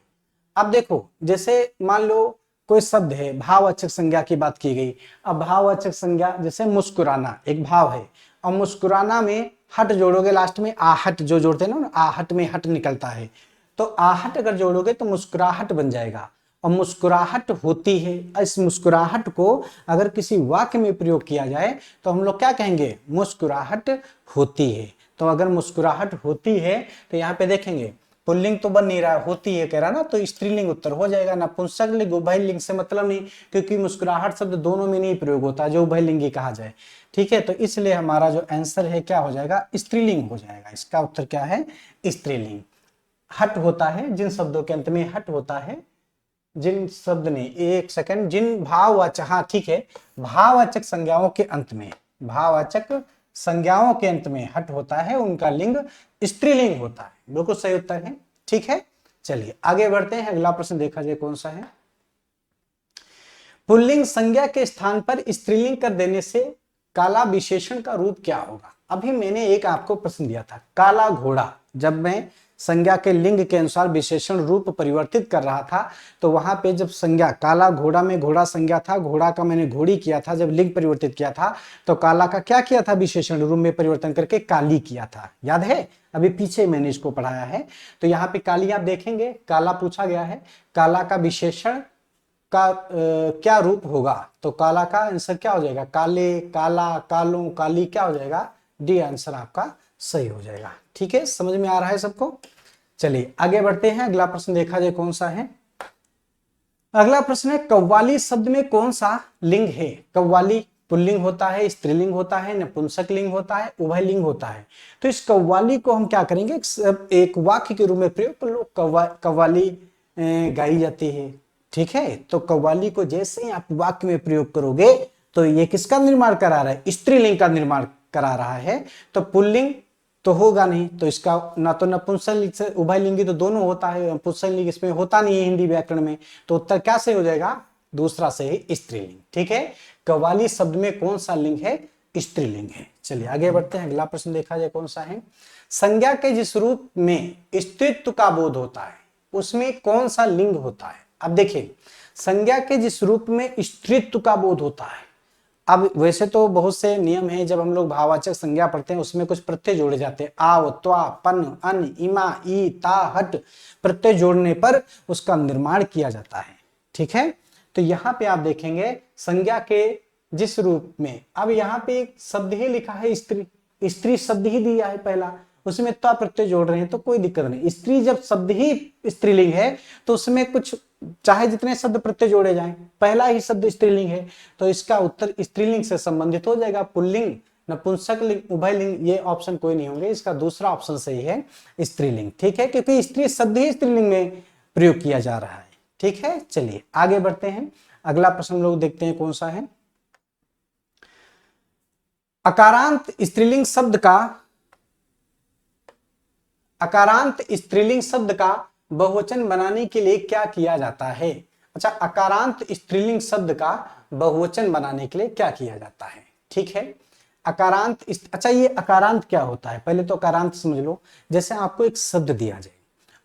अब देखो जैसे मान लो कोई शब्द है, भाववाचक संज्ञा की बात की गई। अब भाववाचक संज्ञा जैसे मुस्कुराना एक भाव है, और मुस्कुराना में हट जोड़ोगे लास्ट में, आहट जो जोड़ते हैं ना, आहट में हट निकलता है, तो आहट अगर जोड़ोगे तो मुस्कुराहट बन जाएगा। और मुस्कुराहट होती है, इस मुस्कुराहट को अगर किसी वाक्य में प्रयोग किया जाए तो हम लोग क्या कहेंगे, मुस्कुराहट होती है। तो अगर मुस्कुराहट होती है तो यहाँ पे देखेंगे पुल्लिंग तो बन नहीं रहा, होती है कह रहा ना, तो स्त्रीलिंग उत्तर हो जाएगा। नपुंसक लिंग उभय लिंग से मतलब नहीं, क्योंकि मुस्कुराहट शब्द दोनों में नहीं प्रयोग होता जो उभय लिंगी कहा जाए। ठीक है, तो इसलिए हमारा जो आंसर है क्या हो जाएगा, स्त्रीलिंग हो जाएगा। इसका उत्तर क्या है, स्त्रीलिंग। हट होता है जिन शब्दों के अंत में हट होता है, जिन शब्द ने, एक सेकंड, जिन भाववाचक, हाँ ठीक है, भाववाचक संज्ञाओं के अंत में, भाववाचक संज्ञाओं के अंत में हट होता है, उनका लिंग स्त्रीलिंग होता है। बिल्कुल सही उत्तर है। ठीक है, चलिए आगे बढ़ते हैं। अगला प्रश्न देखा जाए कौन सा है। पुल्लिंग संज्ञा के स्थान पर स्त्रीलिंग कर देने से काला विशेषण का रूप क्या होगा। अभी मैंने एक आपको प्रश्न दिया था, काला घोड़ा, जब मैं संज्ञा के लिंग के अनुसार विशेषण रूप परिवर्तित कर रहा था, तो वहां पे जब संज्ञा काला घोड़ा में घोड़ा संज्ञा था, घोड़ा का मैंने घोड़ी किया था, जब लिंग परिवर्तित किया था तो काला का क्या किया था, विशेषण रूप में परिवर्तन करके काली किया था, याद है, अभी पीछे मैंने इसको पढ़ाया है। तो यहाँ पे काली आप देखेंगे, काला पूछा गया है, काला का विशेषण का क्या रूप होगा, तो काला का आंसर क्या हो जाएगा, काले, काला, कालों, काली, क्या हो जाएगा, डी आंसर आपका सही हो जाएगा। ठीक है, समझ में आ रहा है सबको। चलिए आगे बढ़ते हैं। अगला प्रश्न देखा जाए कौन सा है। अगला प्रश्न है, कव्वाली शब्द में कौन सा लिंग है। कव्वाली पुल्लिंग होता है, स्त्रीलिंग होता है, नपुंसक लिंग होता है, उभय लिंग होता है। तो इस कव्वाली को हम क्या करेंगे, एक वाक्य के रूप में प्रयोग कर लो। कव्वाली गाई जाती है, ठीक है, तो कव्वाली को जैसे ही आप वाक्य में प्रयोग करोगे तो ये किसका निर्माण करा रहा है, स्त्रीलिंग का निर्माण करा रहा है। तो पुल्लिंग तो होगा नहीं, तो इसका ना तो नपुंसक से उभय लिंगी तो दोनों होता है, नपुंसक लिंग इसमें होता नहीं है हिंदी व्याकरण में, तो उत्तर क्या से हो जाएगा, दूसरा से ही स्त्रीलिंग। ठीक है, कव्वाली शब्द में कौन सा लिंग है, स्त्रीलिंग है। चलिए आगे बढ़ते हैं। अगला प्रश्न देखा जाए कौन सा है। संज्ञा के जिस रूप में स्त्रीत्व का बोध होता है उसमें कौन सा लिंग होता है। अब देखिए, संज्ञा के जिस रूप में स्त्रीत्व का बोध होता है, अब वैसे तो बहुत से नियम हैं, जब हम लोग भाववाचक संज्ञा पढ़ते हैं उसमें कुछ प्रत्यय जोड़े जाते हैं, आव, त्वा, पन, अन, इमा, ई, ता, हट, प्रत्यय जोड़ने पर उसका निर्माण किया जाता है। ठीक है, तो यहाँ पे आप देखेंगे संज्ञा के जिस रूप में, अब यहाँ पे एक शब्द ही लिखा है स्त्री, स्त्री शब्द ही दिया है पहला, उसमें त्वा प्रत्यय जोड़ रहे हैं तो कोई दिक्कत नहीं। स्त्री जब शब्द ही स्त्रीलिंग है तो उसमें कुछ चाहे जितने शब्द प्रत्यय जोड़े जाएं, पहला ही शब्द स्त्रीलिंग है तो इसका उत्तर स्त्रीलिंग से संबंधित हो जाएगा। पुल्लिंग, नपुंसक लिंग, उभय लिंग, ये ऑप्शन कोई नहीं होंगे, इसका दूसरा ऑप्शन सही है, स्त्रीलिंग। ठीक है, क्योंकि स्त्री शब्द ही स्त्रीलिंग में प्रयोग किया जा रहा है। ठीक है, चलिए आगे बढ़ते हैं। अगला प्रश्न लोग देखते हैं कौन सा है। अकारांत स्त्रीलिंग शब्द का, अकारांत स्त्रीलिंग शब्द का बहुवचन बनाने के लिए क्या किया जाता है। अच्छा, अकारांत स्त्रीलिंग शब्द का बहुवचन बनाने के लिए क्या किया जाता है। ठीक है, अकारांत, अच्छा ये अकारांत क्या होता है, पहले तो अकारांत समझ लो। जैसे आपको एक शब्द दिया जाए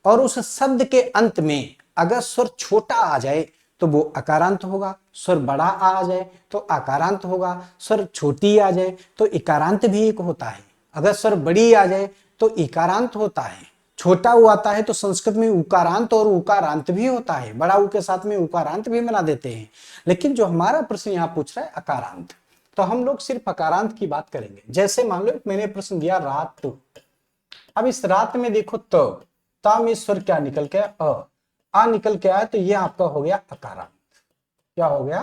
और उस शब्द के अंत में अगर स्वर छोटा आ जाए तो वो अकारांत होगा, स्वर बड़ा आ जाए तो अकारांत होगा, स्वर छोटी आ जाए तो इकारांत भी एक होता है, अगर स्वर बड़ी आ जाए तो इकारांत होता है, छोटा ऊ आता है तो संस्कृत में उकारांत और उकारांत भी होता है, बड़ा ऊ के साथ में उकारांत भी बना देते हैं। लेकिन जो हमारा प्रश्न यहाँ पूछ रहा है अकारांत, तो हम लोग सिर्फ अकारांत की बात करेंगे। जैसे मान लो मैंने प्रश्न दिया रात, अब इस रात में देखो ता में स्वर क्या निकल के आ निकल के आया, तो ये आपका हो गया अकारांत। क्या हो गया,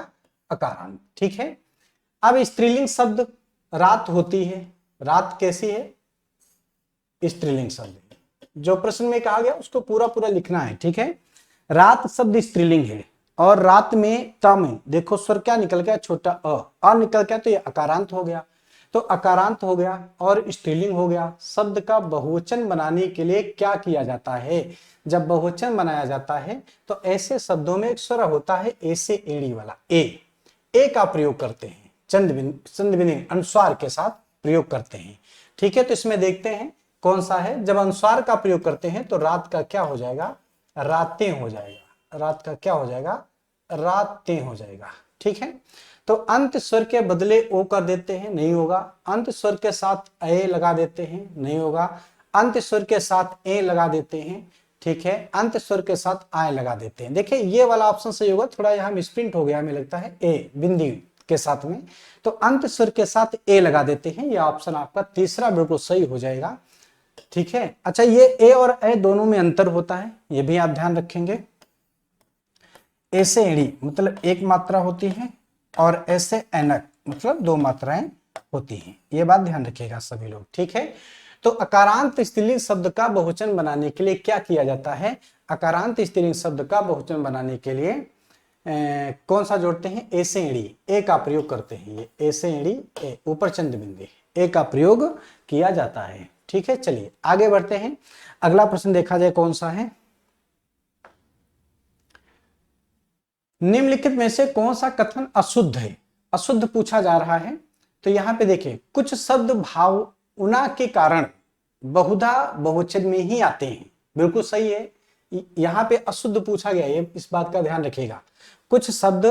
अकारांत। ठीक है, अब स्त्रीलिंग शब्द रात होती है, रात कैसी है, स्त्रीलिंग शब्द, जो प्रश्न में कहा गया उसको पूरा पूरा लिखना है। ठीक है, रात शब्द स्त्रीलिंग है और रात में ता में देखो स्वर क्या निकल गया, छोटा अ निकल गया, तो ये अकारांत हो गया। तो अकारांत हो गया और स्त्रीलिंग हो गया। शब्द का बहुवचन बनाने के लिए क्या किया जाता है, जब बहुवचन बनाया जाता है तो ऐसे शब्दों में एक स्वर होता है ऐसे एड़ी वाला, ए का प्रयोग करते हैं, चंद बिंदु अनुस्वार के साथ प्रयोग करते हैं। ठीक है, तो इसमें देखते हैं कौन सा है। जब अनुस्वार का प्रयोग करते हैं तो रात का क्या हो जाएगा, रातें हो जाएगा, रात का क्या हो जाएगा, रातें हो जाएगा। ठीक है, तो अंत स्वर के बदले ओ कर देते हैं, नहीं होगा। अंत स्वर के साथ ए लगा देते हैं, नहीं होगा। अंत स्वर के साथ ए लगा देते हैं, ठीक है। अंत स्वर के साथ आय लगा देते हैं। देखिए ये वाला ऑप्शन सही होगा, थोड़ा यहाँ मिसप्रिंट हो गया हमें लगता है, ए बिंदी के साथ में, तो अंत स्वर के साथ ए लगा देते हैं, यह ऑप्शन आपका तीसरा बिल्कुल सही हो जाएगा। ठीक है। अच्छा, ये ए और ए दोनों में अंतर होता है, ये भी आप ध्यान रखेंगे। ए से एड़ी मतलब एक मात्रा होती है और ए से एनक मतलब दो मात्राएं होती हैं, ये बात ध्यान रखिएगा सभी लोग, ठीक है। तो अकारांत स्त्रीलिंग शब्द का बहुवचन बनाने के लिए क्या किया जाता है? अकारांत स्त्रीलिंग शब्द का बहुवचन बनाने के लिए कौन सा जोड़ते हैं? ए से एड़ी, ए का प्रयोग करते हैं। ये ए से एड़ी, ए ऊपर चंद बिंदु, ए का प्रयोग किया जाता है, ठीक है। चलिए आगे बढ़ते हैं। अगला प्रश्न देखा जाए कौन सा है। निम्नलिखित में से कौन सा कथन अशुद्ध है? अशुद्ध पूछा जा रहा है। तो यहां पे देखिए, कुछ शब्द भावना के कारण बहुधा बहुवचन में ही आते हैं, बिल्कुल सही है। यहां पे अशुद्ध पूछा गया है, इस बात का ध्यान रखिएगा। कुछ शब्द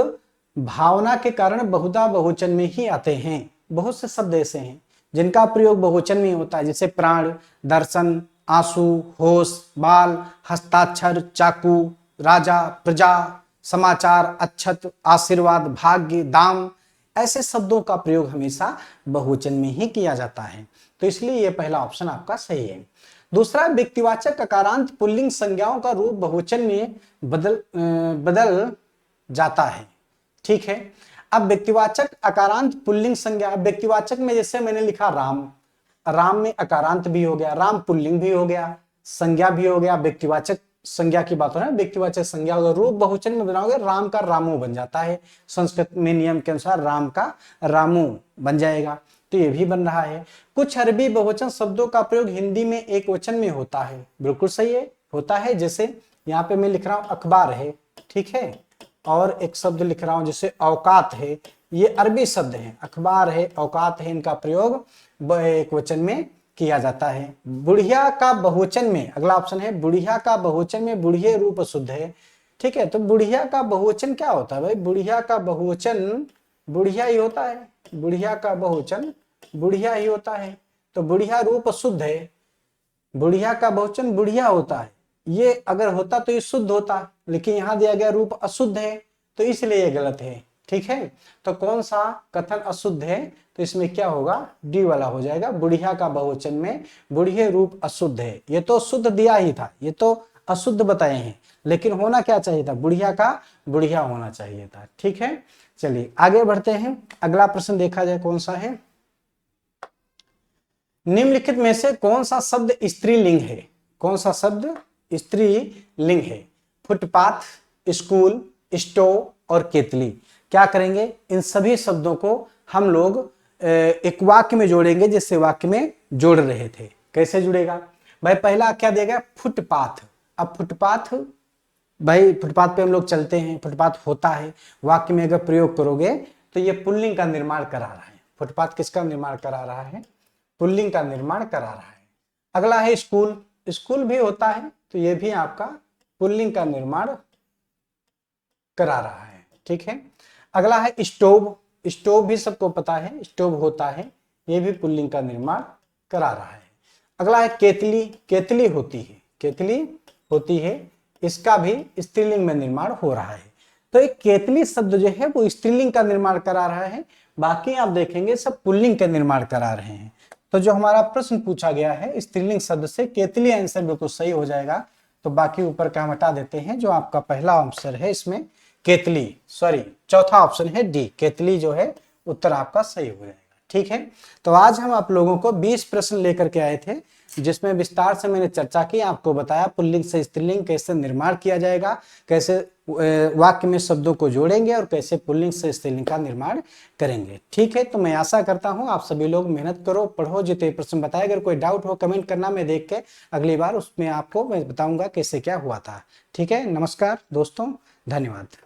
भावना के कारण बहुधा बहुवचन में ही आते हैं। बहुत से शब्द ऐसे हैं जिनका प्रयोग बहुवचन में होता है, जैसे प्राण, दर्शन, आंसू, होश, बाल, हस्ताक्षर, चाकू, राजा, प्रजा, समाचार, अक्षत, आशीर्वाद, भाग्य, दाम, ऐसे शब्दों का प्रयोग हमेशा बहुवचन में ही किया जाता है। तो इसलिए यह पहला ऑप्शन आपका सही है। दूसरा, व्यक्तिवाचक अकारांत पुल्लिंग संज्ञाओं का रूप बहुवचन में बदल जाता है, ठीक है। अब व्यक्तिवाचक अकारांत पुल्लिंग संज्ञा, व्यक्तिवाचक में जैसे मैंने लिखा राम, राम में अकारांत भी हो गया, राम पुल्लिंग भी हो गया, संज्ञा भी हो गया। व्यक्तिवाचक संज्ञा की बात हो रहा है, व्यक्तिवाचक संज्ञा अगर रूप बहुवचन में बनाओगे, राम का रामू बन जाता है। संस्कृत में नियम के अनुसार राम का रामू बन जाएगा, तो ये भी बन रहा है। कुछ अरबी बहुवचन शब्दों का प्रयोग हिंदी में एक वचन में होता है, बिल्कुल सही है, होता है। जैसे यहाँ पे मैं लिख रहा हूं अखबार है, ठीक है, और एक शब्द लिख रहा हूं जैसे औकात है, ये अरबी शब्द हैं, अखबार है, औकात है, इनका प्रयोग एक वचन में किया जाता है। बुढ़िया का बहुवचन में, अगला ऑप्शन है बुढ़िया का बहुवचन में बुढ़िये रूप शुद्ध है, ठीक है। तो बुढ़िया का बहुवचन क्या होता है भाई? बुढ़िया का बहुवचन बुढ़िया ही होता है, बुढ़िया का बहुवचन बुढ़िया ही होता है। तो बुढ़िया रूप शुद्ध है, बुढ़िया का बहुवचन बुढ़िया होता है, ये अगर होता तो ये शुद्ध होता, लेकिन यहां दिया गया रूप अशुद्ध है, तो इसलिए ये गलत है, ठीक है। तो कौन सा कथन अशुद्ध है? तो इसमें क्या होगा? डी वाला हो जाएगा। बुढ़िया का बहुवचन में बुढ़िये रूप अशुद्ध है, ये तो शुद्ध दिया ही था, ये तो अशुद्ध बताए हैं, लेकिन होना क्या चाहिए था? बुढ़िया का बुढ़िया होना चाहिए था, ठीक है। चलिए आगे बढ़ते हैं। अगला प्रश्न देखा जाए कौन सा है। निम्नलिखित में से कौन सा शब्द स्त्रीलिंग है? कौन सा शब्द स्त्रीलिंग है? फुटपाथ, स्कूल, स्टोव और केतली। क्या करेंगे? इन सभी शब्दों को हम लोग एक वाक्य में जोड़ेंगे, जिससे वाक्य में जोड़ रहे थे। कैसे जुड़ेगा भाई? पहला क्या देगा? फुटपाथ। अब फुटपाथ भाई, फुटपाथ पे हम लोग चलते हैं, फुटपाथ होता है, वाक्य में अगर प्रयोग करोगे तो ये पुल्लिंग का निर्माण करा रहा है। फुटपाथ किसका निर्माण करा रहा है? पुल्लिंग का निर्माण करा रहा है। अगला है स्कूल, स्कूल भी होता है, तो ये भी आपका पुल्लिंग का निर्माण करा रहा है, ठीक है। अगला है स्टोव, स्टोव भी सबको पता है, स्टोव होता है, ये भी पुल्लिंग का निर्माण करा रहा है। अगला है केतली, केतली होती है, केतली होती है, इसका भी स्त्रीलिंग में निर्माण हो रहा है। तो एक केतली शब्द जो है वो स्त्रीलिंग का निर्माण करा रहा है, बाकी आप देखेंगे सब पुल्लिंग का निर्माण करा रहे हैं। तो जो हमारा प्रश्न पूछा गया है स्त्रीलिंग शब्द से, केतली आंसर बिल्कुल सही हो जाएगा। तो बाकी ऊपर का हम हटा देते हैं। जो आपका पहला आंसर है इसमें केतली, सॉरी चौथा ऑप्शन है डी, केतली जो है उत्तर आपका सही हो जाएगा, ठीक है। तो आज हम आप लोगों को 20 प्रश्न लेकर के आए थे, जिसमें विस्तार से मैंने चर्चा की, आपको बताया पुल्लिंग से स्त्रीलिंग कैसे निर्माण किया जाएगा, कैसे वाक्य में शब्दों को जोड़ेंगे और कैसे पुल्लिंग से स्त्रीलिंग का निर्माण करेंगे, ठीक है। तो मैं आशा करता हूं आप सभी लोग मेहनत करो, पढ़ो, जितने प्रश्न बताए। अगर कोई डाउट हो कमेंट करना, मैं देख के अगली बार उसमें आपको मैं बताऊंगा कैसे क्या हुआ था, ठीक है। नमस्कार दोस्तों, धन्यवाद।